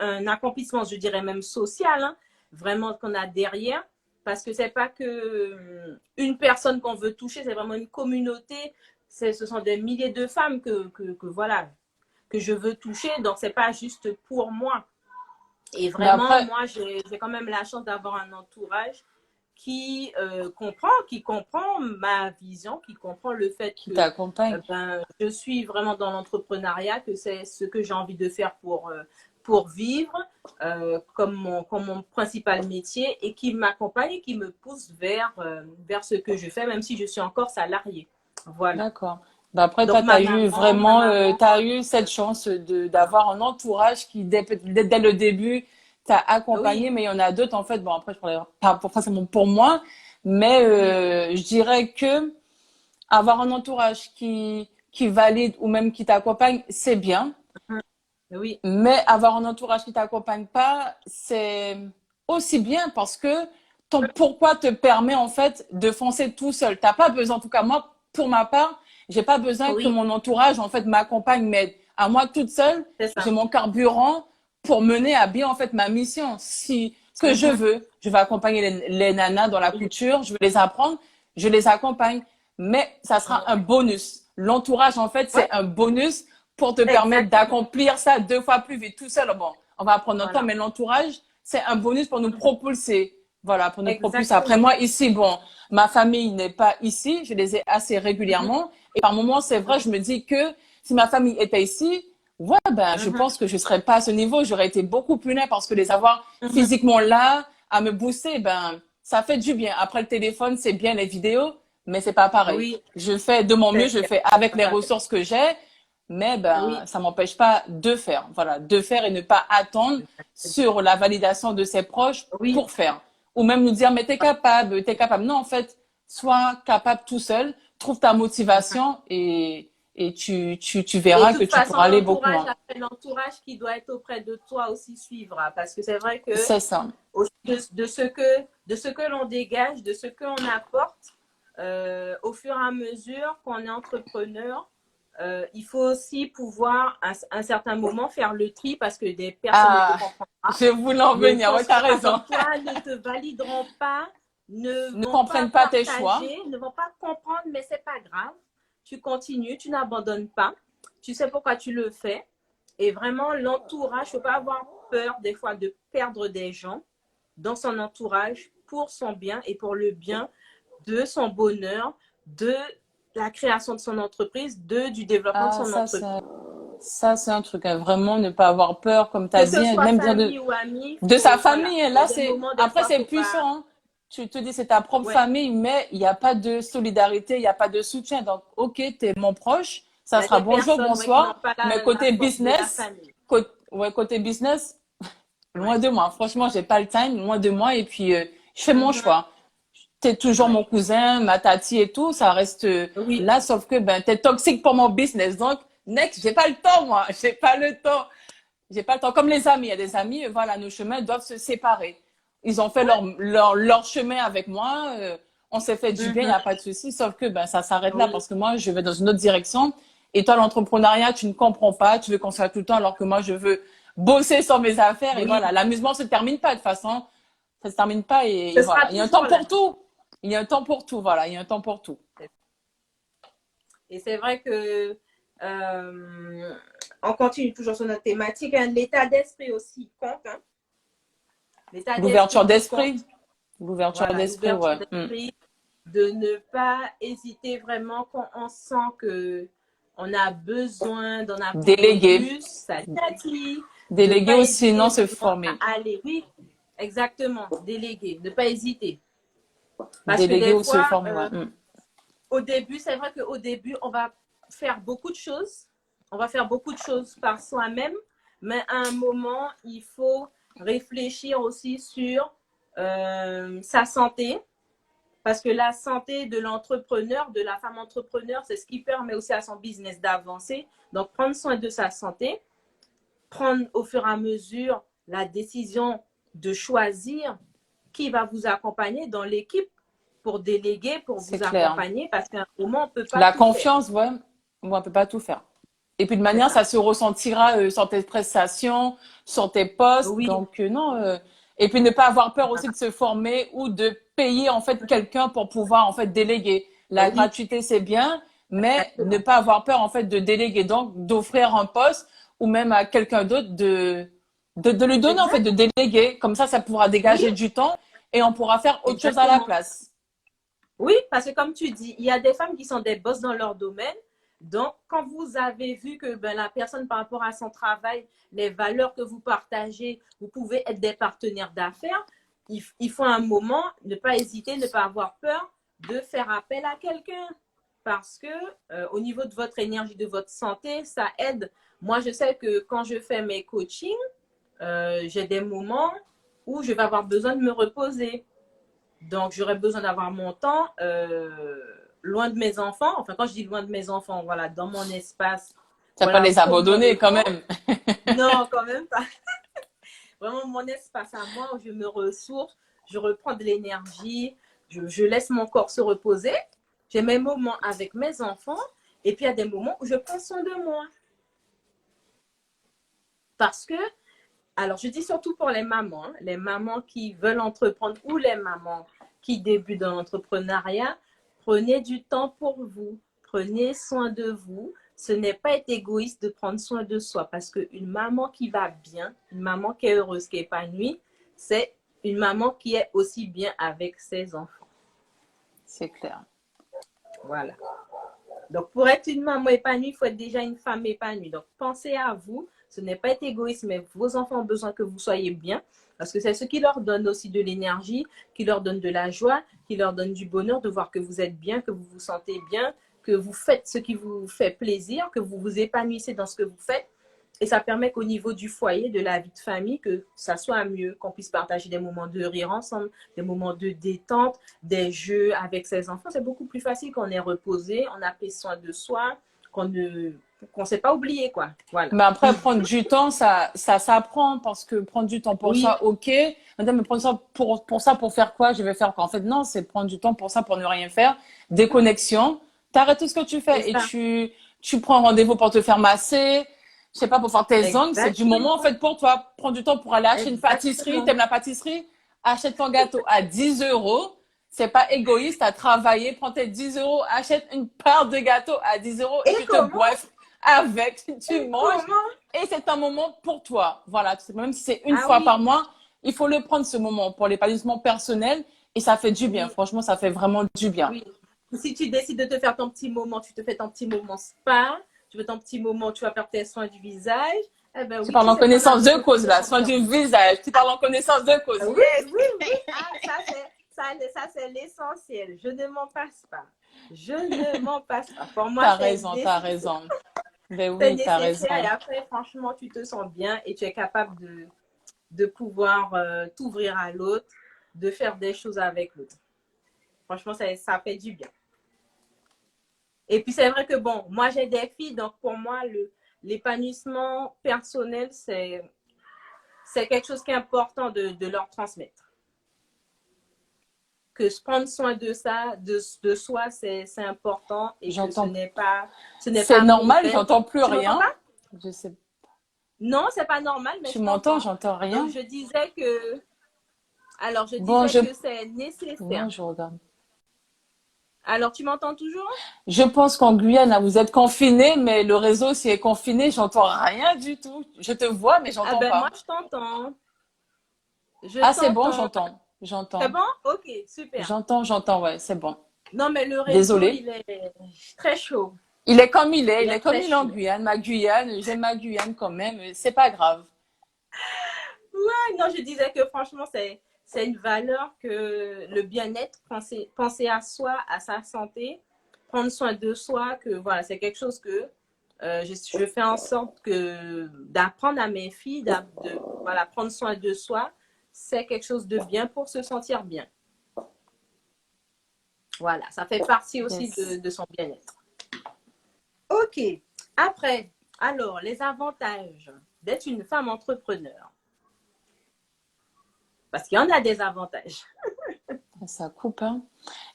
un accomplissement, je dirais même social, hein, vraiment qu'on a derrière, parce que c'est pas que une personne qu'on veut toucher, c'est vraiment une communauté. Ce sont des milliers de femmes voilà, que je veux toucher, donc c'est pas juste pour moi. Et vraiment, après, moi, j'ai quand même la chance d'avoir un entourage qui comprend ma vision, qui comprend le fait qui que t'accompagne. je suis vraiment dans l'entrepreneuriat, que c'est ce que j'ai envie de faire pour vivre comme mon principal métier, et qui m'accompagne et qui me pousse vers ce que je fais, même si je suis encore salariée. Voilà. D'accord. Bah après, toi, Donc, tu as eu vraiment, tu as eu cette chance d'avoir un entourage qui, dès le début, t'a accompagné, oui, mais il y en a d'autres, en fait. Bon, après, je parlais pas pour forcément pour moi, mais je dirais que avoir un entourage qui valide ou même qui t'accompagne, c'est bien. oui, Mais avoir un entourage qui t'accompagne pas, c'est aussi bien parce que ton pourquoi te permet en fait de foncer tout seul. T'as pas besoin, en tout cas moi, pour ma part, j'ai pas besoin que oui, mon entourage en fait m'accompagne, mais à moi toute seule, c'est ça. j'ai mon carburant pour mener à bien en fait ma mission. Si ce que je vais accompagner les nanas dans la couture, je vais les apprendre, je les accompagne, mais ça sera un bonus. L'entourage en fait, c'est Ouais, un bonus pour te permettre exactement. d'accomplir ça 2 fois plus vite tout seul. Bon, on va prendre notre temps, Voilà. mais l'entourage, c'est un bonus pour nous propulser. Voilà, pour nous propulser. Après, Exactement. moi, ici, bon, ma famille n'est pas ici. Je les ai assez régulièrement. Et par moments, c'est vrai, je me dis que si ma famille était ici, ouais, ben, je pense que je serais pas à ce niveau. J'aurais été beaucoup plus net parce que les avoir physiquement là, à me booster, ben, ça fait du bien. Après, le téléphone, c'est bien les vidéos, mais c'est pas pareil. Oui, Je fais de mon mieux, c'est je c'est fais avec tout les à fait. ressources que j'ai, mais ben, Oui, ça m'empêche pas de faire. Voilà, de faire et ne pas attendre sur la validation de ses proches oui. pour faire. Ou même nous dire, mais t'es capable, t'es capable. Non, en fait, sois capable tout seul, trouve ta motivation et tu Et de verras que toute tu façon, pourras aller beaucoup loin. l'entourage qui doit être auprès de toi aussi suivra. Parce que c'est vrai que C'est ça. de ce que l'on dégage, de ce qu'on apporte, au fur et à mesure qu'on est entrepreneur, il faut aussi pouvoir, à un certain moment, faire le tri, parce que des personnes ne te Ah, comprendront pas, je voulais en ne venir. Ouais, t'as penseront pas raison. comme toi, ne te valideront pas, ne Ne vont pas comprennent pas tes choix. partager, ne vont pas comprendre, mais c'est pas grave. Tu continues, tu n'abandonnes pas. Tu sais pourquoi tu le fais. Et vraiment, l'entourage, il ne faut pas avoir peur des fois de perdre des gens dans son entourage pour son bien et pour le bien de son bonheur, de la création de son entreprise, du développement de Ah, son entreprise. ça, c'est un truc, hein. Vraiment, ne pas avoir peur, comme tu as Que ce dit, hein, soit même dire famille ou ami, de sa faut, voilà. famille. Et Il y a là, des c'est, moments, des après, fois, c'est faut pas. puissant, hein. Tu te dis, c'est ta propre Ouais. famille, mais il n'y a pas de solidarité, il n'y a pas de soutien. Donc, OK, tu es mon proche, Il ça y a sera des bonjour, personnes, ouais, qui n'ont bonsoir. pas Mais la côté force de la business, famille. côté business, Ouais. loin de moi. Franchement, j'ai pas le time, loin de moi. Et puis, je fais mon Mhm. choix. T'es toujours Ouais. mon cousin, ma tati et tout, ça reste Oui. là, sauf que ben t'es toxique pour mon business. Donc, next, j'ai pas le temps, moi. J'ai pas le temps. J'ai pas le temps. Comme les amis, il y a des amis, voilà, nos chemins doivent se séparer. Ils ont fait leur chemin avec moi. On s'est fait du bien, il n'y Mhm. a pas de souci. Sauf que ben ça s'arrête là Oui. parce que moi, je vais dans une autre direction. Et toi, l'entrepreneuriat, tu ne comprends pas. Tu veux qu'on soit tout le temps alors que moi, je veux bosser sur mes affaires. Et Oui. voilà, l'amusement se termine pas de toute façon. Ça se termine pas et Ce voilà. sera Il y a un temps toujours là. pour tout. Il y a un temps pour tout. Voilà, il y a un temps pour tout. Et c'est vrai que on continue toujours sur notre thématique, hein. L'état d'esprit aussi compte. Hein. L'état d'esprit L'ouverture qui compte. d'esprit. L'ouverture Voilà, d'esprit, l'ouverture ouais. d'esprit, de ne pas hésiter vraiment quand on sent que on a besoin d'en apprendre Déléguer. plus, ça dit, de ne Déléguer pas aussi, hésiter non, se vraiment former. à aller. Oui, exactement, déléguer, ne pas hésiter. Parce que Déléguer des ou se fois, former, ouais. au début, c'est vrai qu'au début, on va faire beaucoup de choses. On va faire beaucoup de choses par soi-même. mais à un moment, il faut réfléchir aussi sur sa santé, parce que la santé de l'entrepreneur, de la femme entrepreneur, c'est ce qui permet aussi à son business d'avancer. Donc, prendre soin de sa santé, prendre au fur et à mesure la décision de choisir qui va vous accompagner dans l'équipe pour déléguer, pour vous accompagner, parce qu'à un moment, on ne peut pas la tout confiance, faire. ouais, on ne peut pas tout faire. Et puis de manière, ça se ressentira sur tes prestations, sur tes postes. Oui. Donc non. Et puis ne pas avoir peur aussi de se former ou de payer en fait quelqu'un pour pouvoir en fait déléguer. La Oui, gratuité c'est bien, mais ne exactement. pas avoir peur en fait de déléguer, donc d'offrir un poste ou même à quelqu'un d'autre de lui donner en fait Exact. de déléguer. Comme ça pourra Oui, dégager du temps et on pourra faire autre chose à la exactement. place. Oui, parce que comme tu dis, il y a des femmes qui sont des boss dans leur domaine. Donc, quand vous avez vu que la personne, par rapport à son travail, les valeurs que vous partagez, vous pouvez être des partenaires d'affaires, il faut un moment ne pas hésiter, ne pas avoir peur de faire appel à quelqu'un. Parce que au niveau de votre énergie, de votre santé, ça aide. Moi, je sais que quand je fais mes coachings, j'ai des moments où je vais avoir besoin de me reposer. Donc, j'aurais besoin d'avoir mon temps loin de mes enfants. Enfin, quand je dis loin de mes enfants, voilà, dans mon espace, Ça pas voilà, les pour me abandonner quand reprendre. même. Non, quand même pas. Vraiment, mon espace à moi où je me ressource, je reprends de l'énergie, je laisse mon corps se reposer. J'ai mes moments avec mes enfants et puis il y a des moments où je prends soin de moi. Parce que, alors je dis surtout pour les mamans qui veulent entreprendre ou les mamans qui débutent dans l'entrepreneuriat, prenez du temps pour vous, prenez soin de vous. Ce n'est pas être égoïste de prendre soin de soi parce qu'une maman qui va bien, une maman qui est heureuse, qui est épanouie, c'est une maman qui est aussi bien avec ses enfants. C'est clair. Voilà. Donc, pour être une maman épanouie, il faut être déjà une femme épanouie. Donc, pensez à vous. Ce n'est pas être égoïste, mais vos enfants ont besoin que vous soyez bien. Parce que c'est ce qui leur donne aussi de l'énergie, qui leur donne de la joie, qui leur donne du bonheur de voir que vous êtes bien, que vous vous sentez bien, que vous faites ce qui vous fait plaisir, que vous vous épanouissez dans ce que vous faites. Et ça permet qu'au niveau du foyer, de la vie de famille, que ça soit mieux, qu'on puisse partager des moments de rire ensemble, des moments de détente, des jeux avec ses enfants. C'est beaucoup plus facile qu'on est reposé, on a pris soin de soi, qu'on ne s'est pas oublié, quoi. Voilà. Mais après, prendre du temps, ça s'apprend parce que prendre du temps pour Oui. ça, ok. Madame, mais prendre ça pour faire quoi? Je vais faire quoi? En fait, non, c'est prendre du temps pour ça, pour ne rien faire. Déconnexion. T'arrêtes tout ce que tu fais et Ça. tu prends un rendez-vous pour te faire masser. Je sais pas, pour faire tes ongles. C'est du moment, en Exactement. fait, pour toi. Prends du temps pour aller acheter une pâtisserie. Exactement. T'aimes la pâtisserie? Achète ton gâteau à 10 euros. C'est pas égoïste à travailler. Prends tes 10 euros. Achète une part de gâteau à 10 euros et Et tu te comment? goiffres avec, tu Et manges comment? et c'est un moment pour toi. Voilà, même si c'est une Ah fois oui, par mois, il faut le prendre ce moment pour l'épanouissement personnel et ça fait du bien. oui, Franchement, ça fait vraiment du bien. oui. Si tu décides de te faire ton petit moment, tu te fais ton petit moment spa, tu veux ton petit moment, tu vas faire tes soins du visage. Eh ben Tu oui, parles tu en sais prendre un connaissance de moment pour cause te là, soin sentir. du visage. Tu parles en connaissance de cause. Oui, Yes! oui, oui. Ah, ça c'est l'essentiel. Je ne m'en passe pas. Je ne m'en passe pas. Pour moi, T'as c'est raison, t'as nécessaire. raison. Ben C'est oui, t'as nécessaire et raison. après, franchement, tu te sens bien et tu es capable de pouvoir t'ouvrir à l'autre, de faire des choses avec l'autre. Franchement, ça fait du bien. Et puis, c'est vrai que bon, moi, j'ai des filles, donc pour moi, l'épanouissement personnel, c'est quelque chose qui est important de leur transmettre. Que se prendre soin de ça, de soi, c'est important et que J'entends. ce n'est C'est pas normal, mauvais. j'entends plus Tu m'entends rien. pas? Je sais. Non, c'est pas normal, mais Tu je m'entends, t'entends. j'entends Donc, rien. je Bon, disais que c'est non, nécessaire. je regarde. Alors, tu m'entends toujours? Je pense qu'en Guyane, là, vous êtes confinés, mais le réseau, s'il est confiné, j'entends rien du tout. Je te vois, mais Ah j'entends ben, moi, pas. je t'entends. Je Ah, c'est bon, t'entends. j'entends. C'est J'entends. bon? Ok, super. J'entends, ouais, c'est bon. Non, mais le réseau, Désolée. il est très chaud. Il Il est est comme très il est en chaud. Guyane. Ma Guyane, j'aime ma Guyane quand même. C'est pas grave. Ouais, non, je disais que franchement, c'est une valeur que le bien-être, penser à soi, à sa santé, prendre soin de soi, que voilà, c'est quelque chose que Je fais en sorte d'apprendre à mes filles voilà, prendre soin de soi, c'est quelque chose de bien pour se sentir bien. Voilà, ça fait partie aussi Yes. de son bien-être. OK. Après, alors, les avantages d'être une femme entrepreneur. Parce qu'il y en a des avantages. Ça coupe, hein.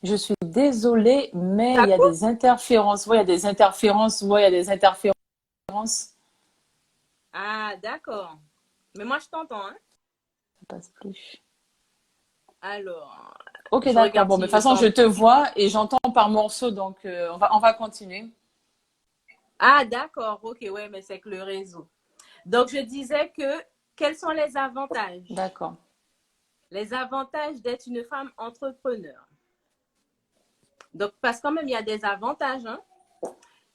Je suis désolée, mais Ça il y a coupe? des interférences. Ouais, il y a des interférences. Ouais, il y a des interférences. Ah, d'accord. Mais moi, je t'entends, hein. Ça passe plus. Alors, Ok, je d'accord. regarde Bon, mais de si toute je façon, je t'entends. te vois et j'entends par morceaux, donc on va continuer. Ah, d'accord. OK, ouais, mais c'est que le réseau. Donc, je disais quels sont les avantages? D'accord. Les avantages d'être une femme entrepreneur. Donc, parce que quand même, il y a des avantages, hein.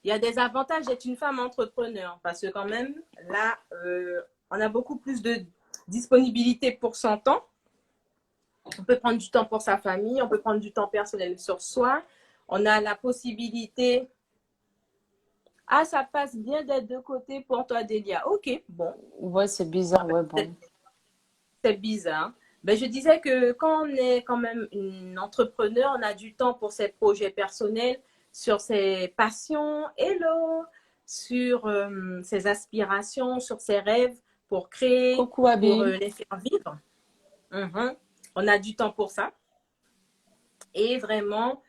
Il y a des avantages d'être une femme entrepreneur parce que quand même, là, on a beaucoup plus de disponibilité pour son temps. On peut prendre du temps pour sa famille, on peut prendre du temps personnel sur soi. On a la possibilité. Ah, ça passe bien d'être de côté pour toi, Delia. Ok, bon, Ouais, c'est bizarre. Ouais, bon. c'est bizarre. Ben, je disais que quand on est quand même une entrepreneur, on a du temps pour ses projets personnels, sur ses passions, hello, sur ses aspirations, sur ses rêves pour créer, Coucou, pour Abby. les faire vivre. Mhm. On a du temps pour ça. Et vraiment,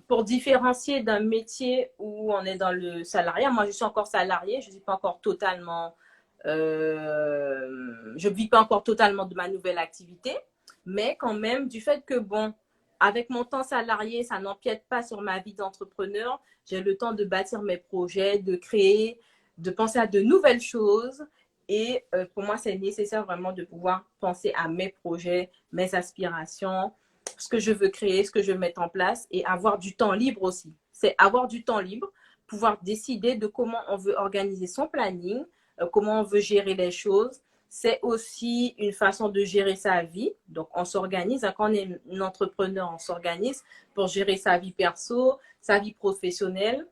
pour différencier d'un métier où on est dans le salariat, moi je suis encore salariée, je ne suis pas encore totalement, je ne vis pas encore totalement de ma nouvelle activité, mais quand même du fait que, bon, avec mon temps salarié, ça n'empiète pas sur ma vie d'entrepreneur, j'ai le temps de bâtir mes projets, de créer, de penser à de nouvelles choses. Et pour moi, c'est nécessaire vraiment de pouvoir penser à mes projets, mes aspirations, ce que je veux créer, ce que je veux mettre en place et avoir du temps libre aussi. C'est avoir du temps libre, pouvoir décider de comment on veut organiser son planning, comment on veut gérer les choses. C'est aussi une façon de gérer sa vie. Donc, on s'organise. Quand on est un entrepreneur, on s'organise pour gérer sa vie perso, sa vie professionnelle,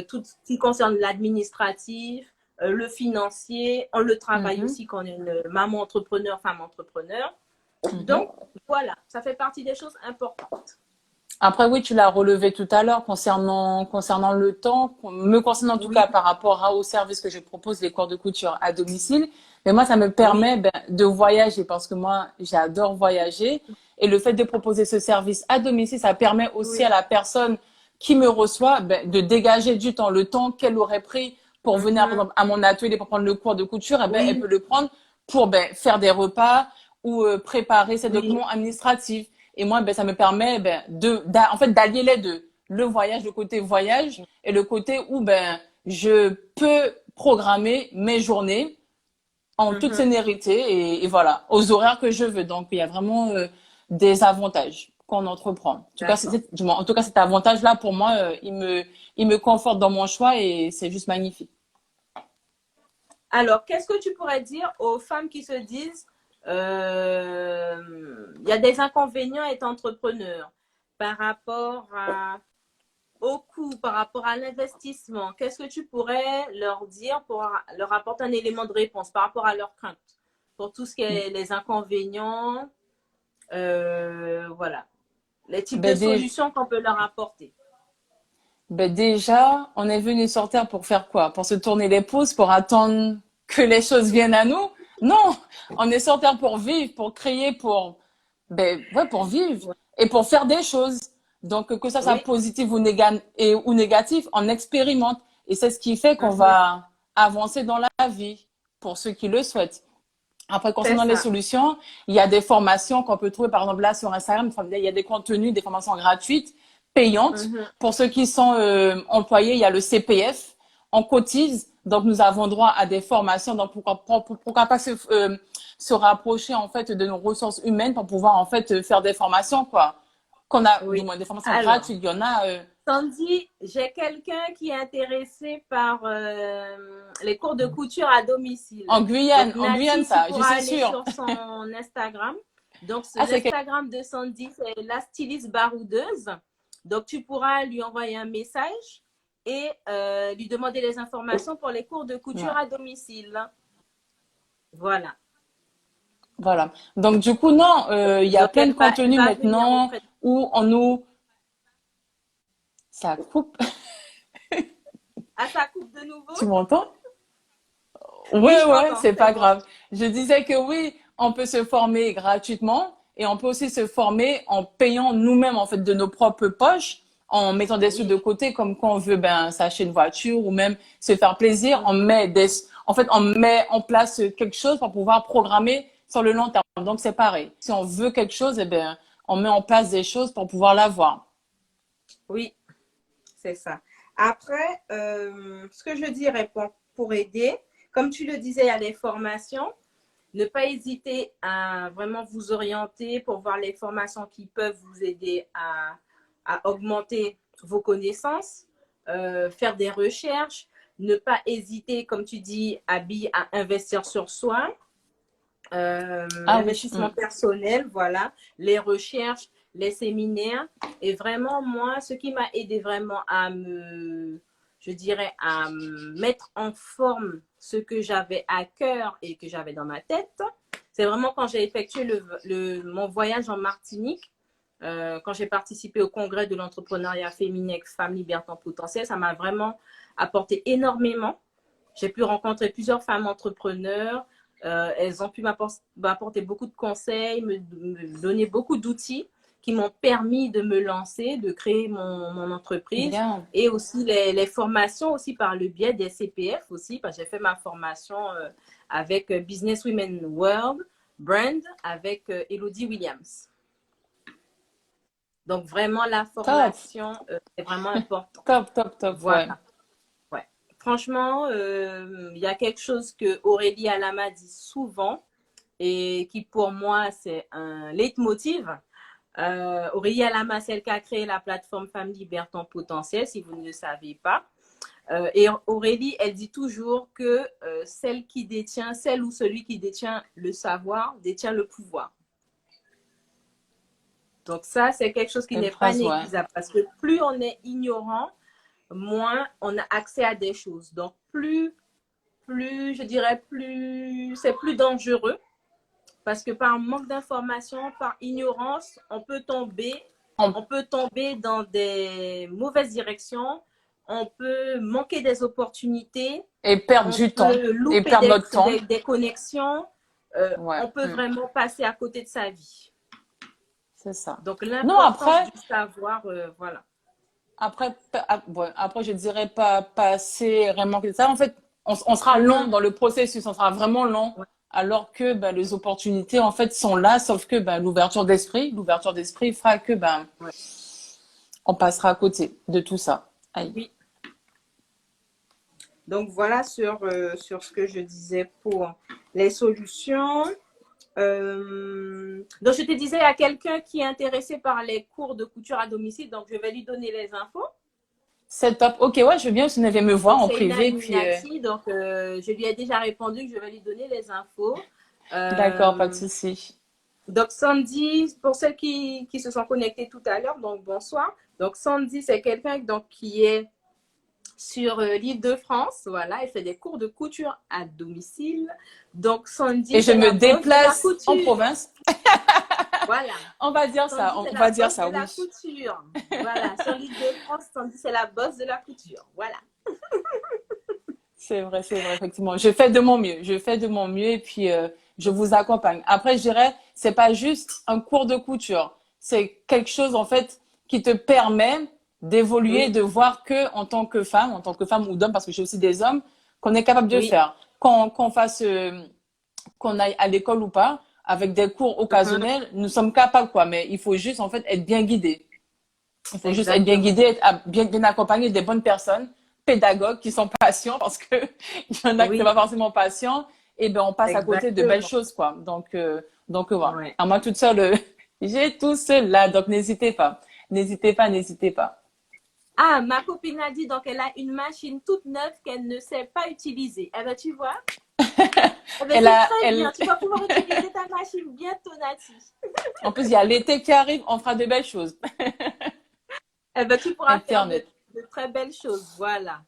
tout ce qui concerne l'administratif, le financier. On le travaille Mhm, aussi quand on est une maman entrepreneur, femme entrepreneur. mhm. Donc, voilà, ça fait partie des choses importantes. Après, oui, tu l'as relevé tout à l'heure concernant le temps, me concernant en tout Oui, cas par rapport au service que je propose, les cours de couture à domicile. Mais moi, ça me oui, permet de voyager parce que moi, j'adore voyager. Et le fait de proposer ce service à domicile, ça permet aussi à oui. la personne qui me reçoit de dégager du temps, le temps qu'elle aurait pris pour venir, par Mhm. exemple, à mon atelier pour prendre le cours de couture, elle Oui, peut le prendre pour faire des repas ou préparer ses oui. documents administratifs. Et moi, ça me permet en fait, d'allier les deux. Le voyage, le côté voyage, et le côté où je peux programmer mes journées en toute Mhm. sénérité et voilà, aux horaires que je veux. Donc, il y a vraiment des avantages qu'on entreprend. D'accord. En tout cas, cet avantage-là, pour moi, il me conforte dans mon choix et c'est juste magnifique. Alors, qu'est-ce que tu pourrais dire aux femmes qui se disent, il y a des inconvénients à être entrepreneur par rapport au coût, par rapport à l'investissement? Qu'est-ce que tu pourrais leur dire pour leur apporter un élément de réponse par rapport à leurs craintes, pour tout ce qui est les inconvénients, voilà, les types de Ben, dé- solutions qu'on peut leur apporter? déjà, on est venu sur Terre pour faire quoi? Pour se tourner les pouces, pour attendre que les choses viennent à nous? Non, on est sur Terre pour vivre, pour créer, pour vivre et pour faire des choses. Donc, que ça soit Oui. positif ou négatif, on expérimente. Et c'est ce qui fait qu'on Mhm. va avancer dans la vie pour ceux qui le souhaitent. Après, C'est concernant les ça. solutions, il y a des formations qu'on peut trouver, par exemple, là sur Instagram. Il y a des contenus, des formations gratuites, payantes. Mhm. Pour ceux qui sont employés, il y a le CPF. On cotise, donc nous avons droit à des formations. Donc, pourquoi pas se rapprocher, en fait, de nos ressources humaines pour pouvoir, en fait, faire des formations, quoi. Qu'on a, du Oui. moins, des formations Alors, gratuites. Il y en a, Sandy, j'ai quelqu'un qui est intéressé par les cours de couture à domicile. Donc, En Guyane, Nati, tu ça, je pourras suis aller sûre. sur son Instagram. Donc, Ah, c'est que, l'Instagram de Sandy, c'est la styliste baroudeuse. Donc, tu pourras lui envoyer un message et lui demander les informations pour les cours de couture à domicile. Voilà. Voilà. Donc, du coup, non, il y a Donc, plein de contenus elle va venir maintenant auprès de... où on nous... Ça coupe. Ah, ça coupe de nouveau? Tu m'entends? Oui, Ouais, je ouais, t'entends, c'est c'est pas bon. grave. Je disais que oui, on peut se former gratuitement et on peut aussi se former en payant nous-mêmes, en fait, de nos propres poches, en mettant des sous de Oui. côté, comme quand on veut, ben, s'acheter une voiture ou même se faire plaisir. En fait, on met en place quelque chose pour pouvoir programmer sur le long terme. Donc, c'est pareil. Si on veut quelque chose, eh ben, on met en place des choses pour pouvoir l'avoir. Oui, c'est ça. Après, ce que je dirais pour aider, comme tu le disais, à les formations, ne pas hésiter à vraiment vous orienter pour voir les formations qui peuvent vous aider à augmenter vos connaissances, faire des recherches, ne pas hésiter, comme tu dis, Abby, à investir sur soi, Ah oui. investissement personnel, voilà, les recherches, les séminaires. Et vraiment, moi, ce qui m'a aidé vraiment je dirais, à mettre en forme ce que j'avais à cœur et que j'avais dans ma tête, c'est vraiment quand j'ai effectué mon voyage en Martinique, quand j'ai participé au congrès de l'entrepreneuriat féminin Femmes Liberté en Potentiel, ça m'a vraiment apporté énormément. J'ai pu rencontrer plusieurs femmes entrepreneurs. Elles ont pu m'apporter beaucoup de conseils, me donner beaucoup d'outils qui m'ont permis de me lancer, de créer mon entreprise. Bien. Et aussi les formations aussi par le biais des CPF aussi, parce que j'ai fait ma formation avec Business Women World Brand avec Elodie Williams. Donc vraiment la Top. formation est vraiment importante. Top, top, top. Voilà. Ouais. Ouais. Franchement, il y a quelque chose que Aurélie Alama dit souvent et qui pour moi c'est un leitmotiv. Aurélie Alama, celle qui a créé la plateforme Femmes Liberté en Potentiel, si vous ne le savez pas. Et Aurélie, elle dit toujours que celle ou celui qui détient le savoir, détient le pouvoir. Donc ça, c'est quelque chose qui Belle n'est pas phrase, ouais. négligeable parce que plus on est ignorant, moins on a accès à des choses. Donc je dirais c'est plus dangereux parce que par manque d'information, par ignorance, on peut tomber dans des mauvaises directions, on peut manquer des opportunités, Et perdre on du temps. peut Et louper perdre notre temps. des connexions, Ouais. on peut vraiment passer à côté de sa vie. C'est ça. Donc Non, l'importance du savoir, voilà. après, je dirais pas passer vraiment que ça. En fait, on sera long dans le processus, on sera vraiment long. Ouais. Alors que ben, les opportunités en fait sont là, sauf que ben, l'ouverture d'esprit fera que ben Ouais. on passera à côté de tout ça. Aïe. Oui. Donc voilà sur ce que je disais pour les solutions. Donc je te disais, il y a quelqu'un qui est intéressé par les cours de couture à domicile, donc je vais lui donner les infos. C'est top. Ok, ouais, je veux bien, si tu venir me voir Donc, en privé. Puis, donc je lui ai déjà répondu que je vais lui donner les infos. D'accord, pas de souci. Donc Sandy, pour celles qui se sont connectées tout à l'heure, donc bonsoir. Donc Sandy, c'est quelqu'un donc, qui est sur l'île de France. Voilà, elle fait des cours de couture à domicile. Donc Sandy, Et je me déplace en couture. province. Voilà. On va dire ça, Sandy, on va dire ça, de la oui. couture. Voilà, sur l'île de France, Sandy, c'est la boss de la couture. Voilà. C'est vrai, effectivement. Je fais de mon mieux et puis je vous accompagne. Après, je dirais, c'est pas juste un cours de couture. C'est quelque chose, en fait, qui te permet d'évoluer, Oui. de voir que en tant que femme ou d'homme, parce que j'ai aussi des hommes, qu'on est capable de Oui. faire. Qu'on fasse, qu'on aille à l'école ou pas, avec des cours occasionnels, nous sommes capables, quoi. Mais il faut juste, en fait, être bien guidé. Il faut juste être bien guidé, être bien accompagné des bonnes personnes, pédagogues qui sont patients parce que il y en a qui sont pas forcément patients. Et ben on passe à côté de belles choses, quoi. Donc voilà. Ouais. À moi toute seule, j'ai tout cela. Donc n'hésitez pas. Ah, ma copine a dit donc elle a une machine toute neuve qu'elle ne sait pas utiliser. Eh ben tu vois. Eh ben, c'est très bien. Tu vas pouvoir utiliser ta machine bientôt, Nati. En plus, il y a l'été qui arrive, on fera de belles choses. Eh ben tu pourras faire de très belle chose. Voilà.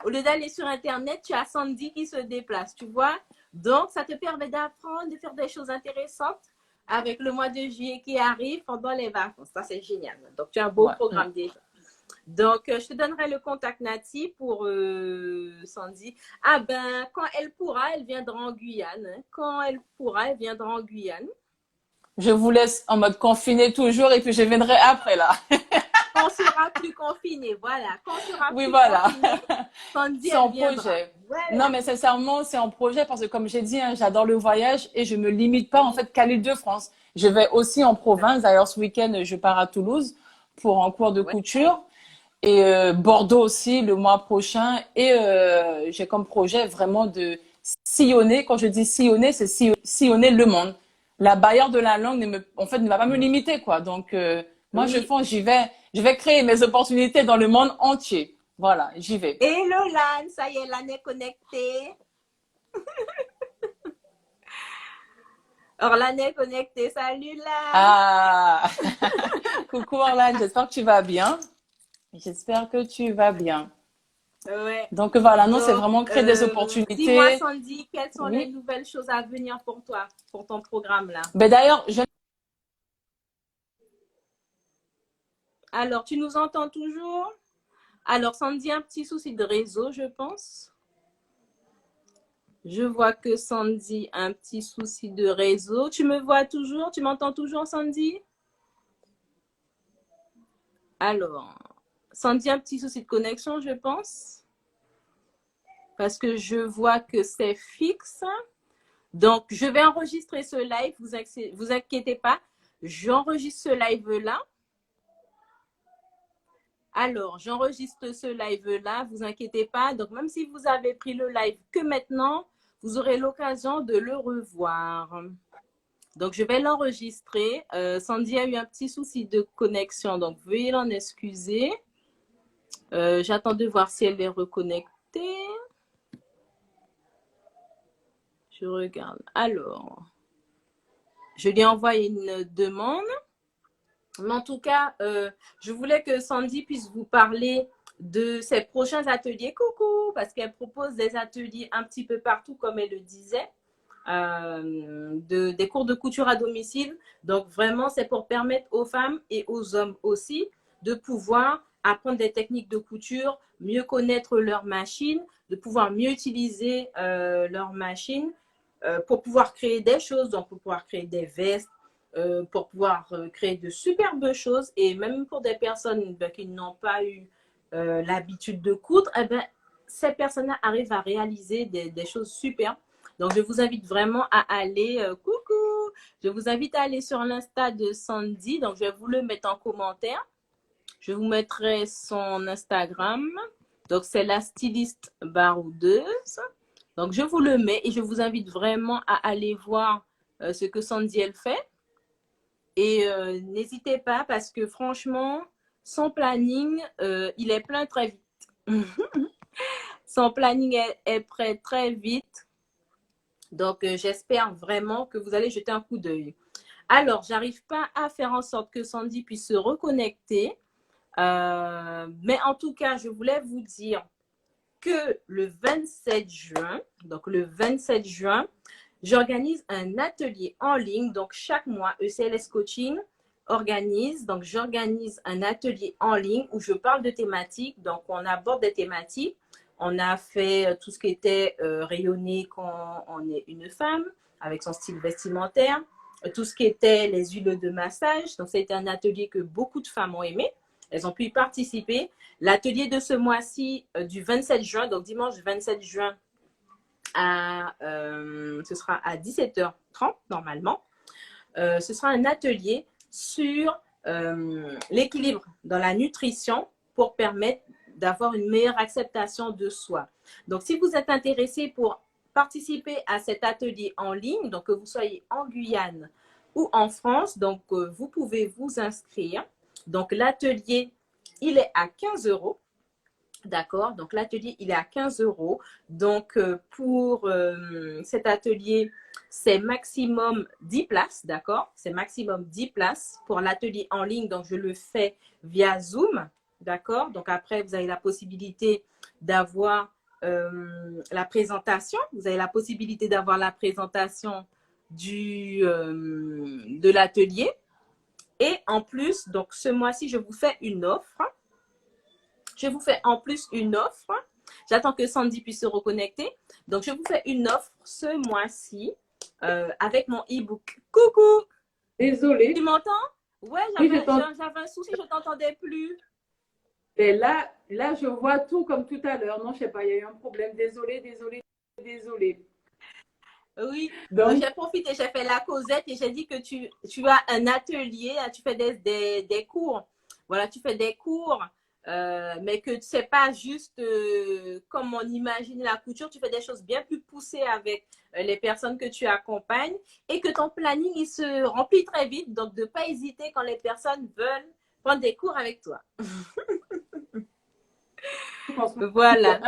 Au lieu d'aller sur Internet, tu as Sandy qui se déplace, tu vois. Donc, ça te permet d'apprendre, de faire des choses intéressantes avec le mois de juillet qui arrive pendant les vacances. Ça, c'est génial. Donc, tu as un beau programme déjà. Donc, je te donnerai le contact Nati pour Sandy. Ah ben, quand elle pourra, elle viendra en Guyane. Hein. Quand elle pourra, elle viendra en Guyane. Je vous laisse en mode confiné toujours et puis je viendrai après là. Quand on sera plus confiné, voilà. Quand on sera Oui, plus voilà. confiné, Sandy, C'est en elle viendra. projet. Voilà. Non, mais sincèrement, c'est en projet parce que comme j'ai dit, hein, j'adore le voyage et je me limite pas en fait qu'à l'Île-de-France. Je vais aussi en province. D'ailleurs, ce week-end, je pars à Toulouse pour un cours de couture et Bordeaux aussi le mois prochain. Et j'ai comme projet vraiment de sillonner. Quand je dis sillonner, c'est sillonner le monde. La barrière de la langue ne va pas me limiter, quoi. Donc, moi, je fonce, j'y vais. Je vais créer mes opportunités dans le monde entier. Voilà, j'y vais. Hello Lan, ça y est, Lan est connectée. Orlan est connectée. Salut Lan. Ah, coucou Orlan, j'espère que tu vas bien. J'espère que tu vas bien. Ouais. Donc voilà, non, c'est vraiment créer des opportunités. Dis-moi Sandy, quelles sont les nouvelles choses à venir pour toi, pour ton programme là? Ben d'ailleurs, Alors, tu nous entends toujours? Alors, Sandy, un petit souci de réseau, je pense. Je vois que Sandy a un petit souci de réseau. Tu me vois toujours? Tu m'entends toujours, Sandy? Alors, Sandy a un petit souci de connexion, je pense. Parce que je vois que c'est fixe. Donc, je vais enregistrer ce live. Vous inquiétez pas. J'enregistre ce live-là. Alors, j'enregistre ce live-là. Vous inquiétez pas. Donc, même si vous avez pris le live que maintenant, vous aurez l'occasion de le revoir. Donc, je vais l'enregistrer. Sandy a eu un petit souci de connexion. Donc, veuillez l'en excuser. J'attends de voir si elle est reconnectée. Je regarde. Alors, je lui ai envoyé une demande. Mais en tout cas, je voulais que Sandy puisse vous parler de ses prochains ateliers. Coucou, parce qu'elle propose des ateliers un petit peu partout, comme elle le disait, des cours de couture à domicile. Donc, vraiment, c'est pour permettre aux femmes et aux hommes aussi de pouvoir apprendre des techniques de couture, mieux connaître leur machine, de pouvoir mieux utiliser leur machine pour pouvoir créer des choses, donc pour pouvoir créer des vestes, pour pouvoir créer de superbes choses. Et même pour des personnes qui n'ont pas eu l'habitude de coudre, eh ben, ces personnes-là arrivent à réaliser des choses superbes. Donc, je vous invite vraiment à aller, coucou, je vous invite à aller sur l'Insta de Sandy. Donc, je vais vous le mettre en commentaire. Je vous mettrai son Instagram. Donc, c'est la styliste baroudeuse. Donc, je vous le mets et je vous invite vraiment à aller voir ce que Sandy, elle fait. Et n'hésitez pas parce que franchement, son planning, il est plein très vite. Son planning est prêt très vite. Donc, j'espère vraiment que vous allez jeter un coup d'œil. Alors, j'arrive pas à faire en sorte que Sandy puisse se reconnecter. Mais en tout cas, je voulais vous dire que le 27 juin, donc le 27 juin, j'organise un atelier en ligne. Donc, chaque mois, ECLS Coaching organise. Donc, j'organise un atelier en ligne où je parle de thématiques. Donc, on aborde des thématiques. On a fait tout ce qui était rayonner quand on est une femme, avec son style vestimentaire. Tout ce qui était les huiles de massage. Donc, c'était un atelier que beaucoup de femmes ont aimé. Elles ont pu y participer. L'atelier de ce mois-ci, du 27 juin, donc dimanche 27 juin, ce sera à 17h30 normalement. Ce sera un atelier sur l'équilibre dans la nutrition pour permettre d'avoir une meilleure acceptation de soi. Donc, si vous êtes intéressé pour participer à cet atelier en ligne, donc que vous soyez en Guyane ou en France, donc vous pouvez vous inscrire. Donc, l'atelier, il est à 15 €. D'accord? Donc, l'atelier, il est à 15 €. Donc, pour cet atelier, c'est maximum 10 places. D'accord? C'est maximum 10 places pour l'atelier en ligne. Donc, je le fais via Zoom. d'accord? Donc après, vous avez la possibilité d'avoir la présentation. Vous avez la possibilité d'avoir la présentation de l'atelier. Et en plus, donc ce mois-ci, je vous fais une offre. Je vous fais en plus une offre. J'attends que Sandy puisse se reconnecter. Donc, je vous fais une offre ce mois-ci avec mon e-book. Coucou! Désolée. Tu m'entends? Ouais, j'avais un souci, je ne t'entendais plus. Et là, je vois tout comme tout à l'heure. Non, je ne sais pas, il y a eu un problème. Désolée. Oui, donc j'ai profité, j'ai fait la causette et j'ai dit que tu as un atelier, tu fais des cours. Voilà, tu fais des cours, mais que ce n'est pas juste comme on imagine la couture, tu fais des choses bien plus poussées avec les personnes que tu accompagnes et que ton planning, il se remplit très vite. Donc, de ne pas hésiter quand les personnes veulent prendre des cours avec toi. Voilà.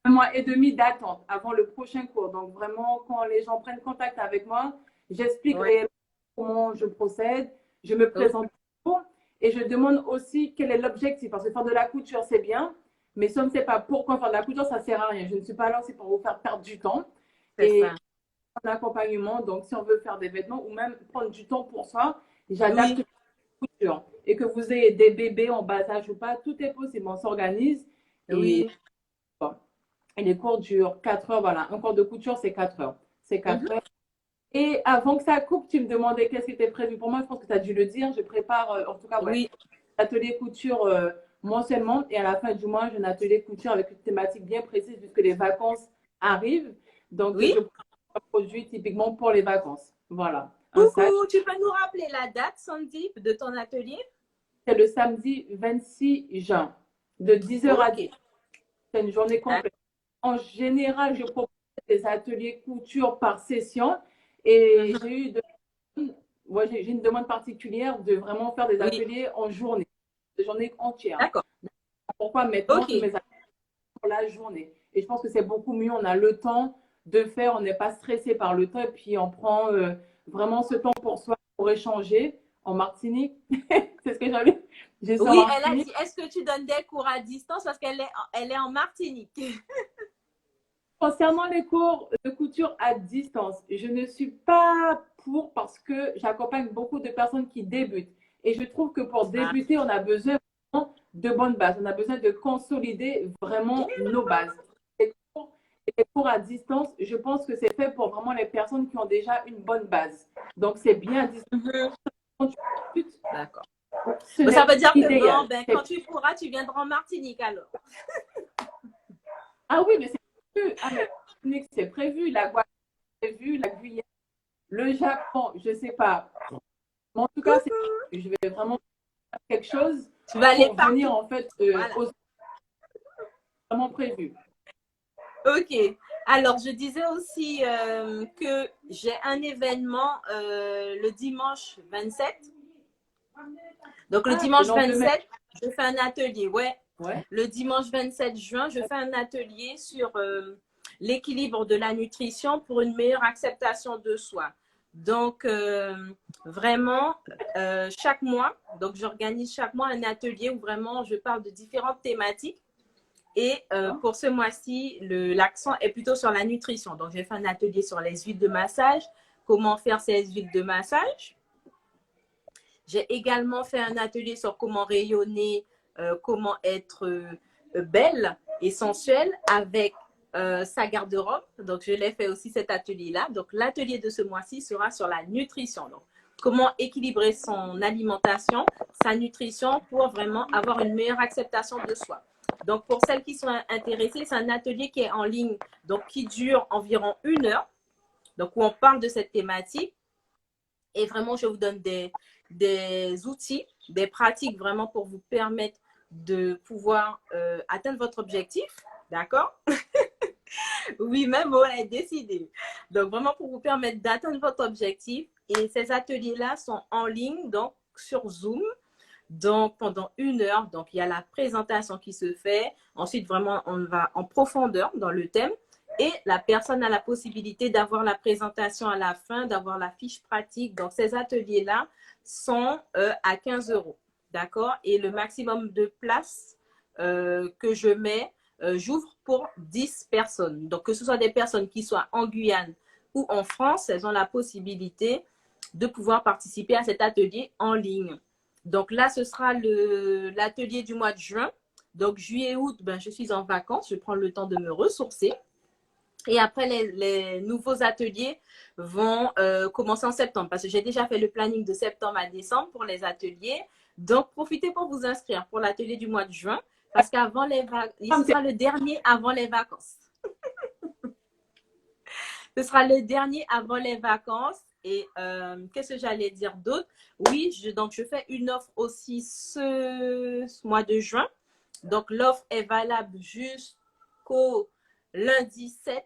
Un mois et demi d'attente avant le prochain cours. Donc, vraiment, quand les gens prennent contact avec moi, j'explique réellement comment je procède, je me présente et je demande aussi quel est l'objectif. Parce que faire de la couture, c'est bien, mais si on ne sait pas pourquoi faire de la couture, ça ne sert à rien. Je ne suis pas là, c'est pour vous faire perdre du temps. Et un accompagnement, donc si on veut faire des vêtements ou même prendre du temps pour soi, j'adapte la couture. Et que vous ayez des bébés en bas âge ou pas, tout est possible. On s'organise. Oui. Et les cours durent 4 heures. Voilà, un cours de couture, c'est 4 heures. C'est 4 heures. Et avant que ça coupe, tu me demandais qu'est-ce qui était prévu pour moi. Je pense que tu as dû le dire. Je prépare, en tout cas, atelier couture mensuellement. Et à la fin du mois, j'ai un atelier couture avec une thématique bien précise puisque les vacances arrivent. Donc, je prépare un produit typiquement pour les vacances. Voilà. Coucou, tu peux nous rappeler la date, Sandy, de ton atelier? C'est le samedi 26 juin, de 10h à 10h. C'est une journée complète. En général, je propose des ateliers couture par session et j'ai une demande particulière de vraiment faire des ateliers en journée, des journées entières. D'accord. Pourquoi maintenant mes ateliers pour la journée? Et je pense que c'est beaucoup mieux, on a le temps de faire, on n'est pas stressé par le temps et puis on prend vraiment ce temps pour soi pour échanger en Martinique. C'est ce que j'avais. Oui, elle a dit, est-ce que tu donnes des cours à distance parce qu'elle est en Martinique? Concernant les cours de couture à distance, je ne suis pas pour parce que j'accompagne beaucoup de personnes qui débutent. Et je trouve que pour débuter, on a besoin de bonnes bases. On a besoin de consolider vraiment nos bases. Les cours à distance, je pense que c'est fait pour vraiment les personnes qui ont déjà une bonne base. Donc, c'est bien à distance. D'accord. Ça veut dire que quand tu pourras, tu viendras en Martinique alors. Ah oui, mais c'est prévu. La Guadeloupe, c'est prévu. La Guyane, le Japon, je ne sais pas. Mais en tout cas, je vais vraiment faire quelque chose. Tu vas aller pour venir en fait vraiment prévu. Ok. Alors, je disais aussi que j'ai un événement le dimanche 27. Donc, le dimanche 27, je fais un atelier. Ouais. Le dimanche 27 juin, je fais un atelier sur l'équilibre de la nutrition pour une meilleure acceptation de soi. Donc, vraiment, chaque mois, donc j'organise chaque mois un atelier où vraiment je parle de différentes thématiques. Et pour ce mois-ci, l'accent est plutôt sur la nutrition. Donc, j'ai fait un atelier sur les huiles de massage, comment faire ces huiles de massage. J'ai également fait un atelier sur comment rayonner, comment être belle et sensuelle avec sa garde-robe. Donc, je l'ai fait aussi cet atelier-là. Donc, l'atelier de ce mois-ci sera sur la nutrition. Donc, comment équilibrer son alimentation, sa nutrition pour vraiment avoir une meilleure acceptation de soi. Donc, pour celles qui sont intéressées, c'est un atelier qui est en ligne, donc qui dure environ 1 heure, donc où on parle de cette thématique. Et vraiment, je vous donne des outils, des pratiques vraiment pour vous permettre de pouvoir atteindre votre objectif. D'accord? Oui, même on a décidé. Donc, vraiment pour vous permettre d'atteindre votre objectif. Et ces ateliers-là sont en ligne, donc sur Zoom. Donc, pendant 1 heure, donc il y a la présentation qui se fait. Ensuite, vraiment, on va en profondeur dans le thème. Et la personne a la possibilité d'avoir la présentation à la fin, d'avoir la fiche pratique. Donc, ces ateliers-là sont à 15 €. d'accord? Et le maximum de places que je mets, j'ouvre pour 10 personnes. Donc, que ce soit des personnes qui soient en Guyane ou en France, elles ont la possibilité de pouvoir participer à cet atelier en ligne. Donc là, ce sera l'atelier du mois de juin. Donc, juillet, août, ben, je suis en vacances. Je prends le temps de me ressourcer. Et après, les nouveaux ateliers vont commencer en septembre parce que j'ai déjà fait le planning de septembre à décembre pour les ateliers. Donc, profitez pour vous inscrire pour l'atelier du mois de juin parce qu'avant les vacances, ce sera le dernier avant les vacances. Ce sera le dernier avant les vacances. Et qu'est-ce que j'allais dire d'autre? Oui, donc je fais une offre aussi ce mois de juin. Donc, l'offre est valable jusqu'au lundi 7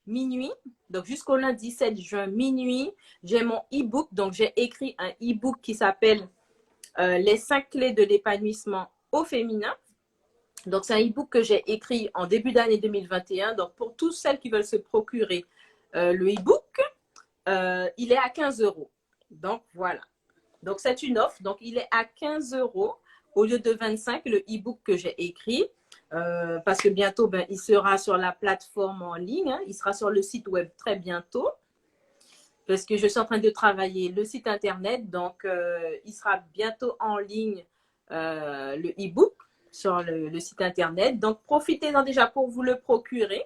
minuit. Donc, jusqu'au lundi 7 juin minuit, j'ai mon e-book. Donc, j'ai écrit un e-book qui s'appelle Les 5 clés de l'épanouissement au féminin. Donc, c'est un e-book que j'ai écrit en début d'année 2021. Donc, pour toutes celles qui veulent se procurer le e-book, il est à 15 €. Donc, voilà. Donc, c'est une offre. Donc, il est à 15 € au lieu de 25, le e-book que j'ai écrit. Parce que bientôt, ben, il sera sur la plateforme en ligne. Hein. Il sera sur le site web très bientôt. Parce que je suis en train de travailler le site internet. Donc, il sera bientôt en ligne, le e-book sur le site internet. Donc, profitez-en déjà pour vous le procurer.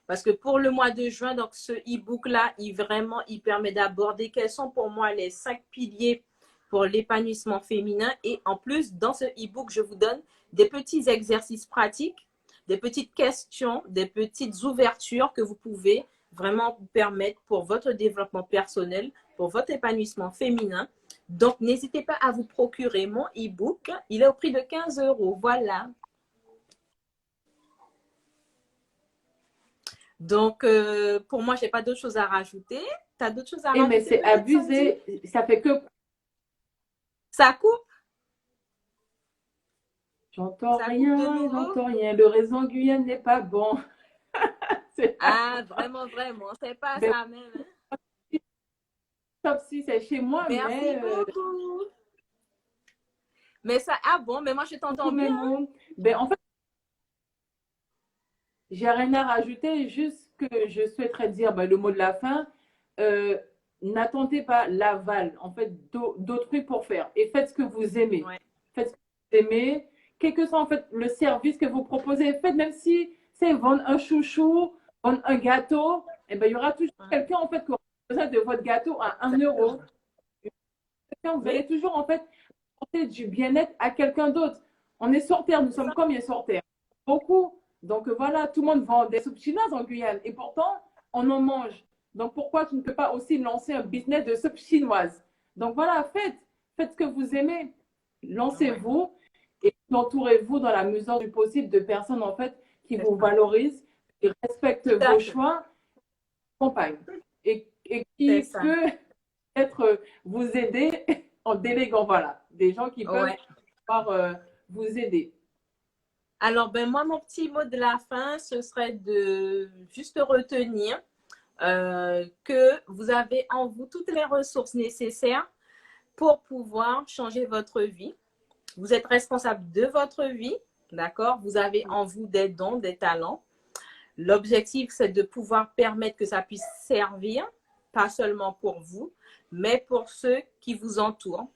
Parce que pour le mois de juin, donc ce e-book-là, il permet d'aborder quels sont pour moi les 5 piliers pour l'épanouissement féminin. Et en plus, dans ce e-book, je vous donne des petits exercices pratiques, des petites questions, des petites ouvertures que vous pouvez vraiment vous permettre pour votre développement personnel, pour votre épanouissement féminin. Donc, n'hésitez pas à vous procurer mon e-book. Il est au prix de 15 €. Voilà. Donc, pour moi, je n'ai pas d'autres choses à rajouter. Tu as d'autres choses à rajouter? Mais c'est abusé. Ça fait que... Ça coupe? J'entends rien, j'entends rien. Le réseau en Guyane n'est pas bon. Ah, vraiment, vraiment. C'est pas ça même. Hein? Sauf si c'est chez moi. Merci beaucoup. Mais ça, ah bon, mais moi, je t'entends bien. Ben, en fait, j'ai rien à rajouter. Juste que je souhaiterais dire le mot de la fin. N'attendez pas l'aval, en fait, d'autrui pour faire. Et faites ce que vous aimez. Ouais. Faites ce que vous aimez. Quel que soit, en fait, le service que vous proposez, faites, même si c'est vendre un chouchou, vendre un gâteau, eh ben, il y aura toujours quelqu'un, en fait, qui aura besoin de votre gâteau à 1 €. Vous allez toujours, en fait, apporter du bien-être à quelqu'un d'autre. On est sur Terre, nous sommes combien sur Terre? Beaucoup. Donc, voilà, tout le monde vend des soupes chinoises en Guyane. Et pourtant, on en mange. Donc, pourquoi tu ne peux pas aussi lancer un business de soupe chinoise? Donc, voilà, faites ce que vous aimez. Lancez-vous et entourez-vous dans la mesure du possible de personnes, en fait, qui vous valorisent, qui respectent vos choix, accompagnent. Et qui peut être vous aider en déléguant, voilà, des gens qui peuvent pouvoir vous aider. Alors, ben, moi, mon petit mot de la fin, ce serait de juste retenir que vous avez en vous toutes les ressources nécessaires pour pouvoir changer votre vie. Vous êtes responsable de votre vie, d'accord? Vous avez en vous des dons, des talents. L'objectif, c'est de pouvoir permettre que ça puisse servir, pas seulement pour vous, mais pour ceux qui vous entourent.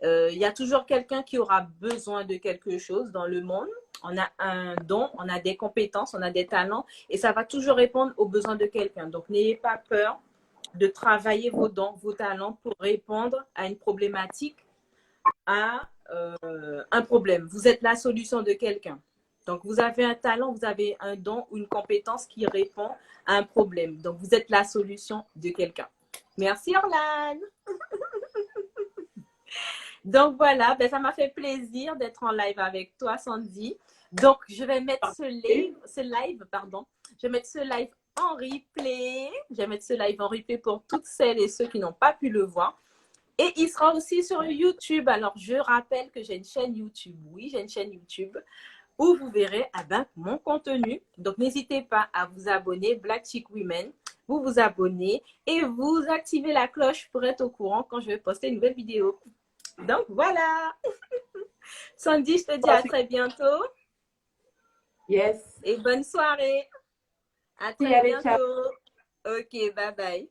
Il y a toujours quelqu'un qui aura besoin de quelque chose dans le monde. On a un don, on a des compétences, on a des talents et ça va toujours répondre aux besoins de quelqu'un. Donc, n'ayez pas peur de travailler vos dons, vos talents pour répondre à une problématique, à un problème. Vous êtes la solution de quelqu'un. Donc, vous avez un talent, vous avez un don ou une compétence qui répond à un problème. Donc, vous êtes la solution de quelqu'un. Merci, Orlane. Donc, voilà, ben, ça m'a fait plaisir d'être en live avec toi, Sandy. Donc, je vais mettre ce live en replay. Je vais mettre ce live en replay pour toutes celles et ceux qui n'ont pas pu le voir. Et il sera aussi sur YouTube. Alors, je rappelle que j'ai une chaîne YouTube. Oui, j'ai une chaîne YouTube où vous verrez mon contenu. Donc, n'hésitez pas à vous abonner, Black Chic Women. Vous vous abonnez et vous activez la cloche pour être au courant quand je vais poster une nouvelle vidéo. Donc, voilà. Sandy, je te dis à très bientôt. Yes. Et bonne soirée. À très bientôt. Ok, bye bye.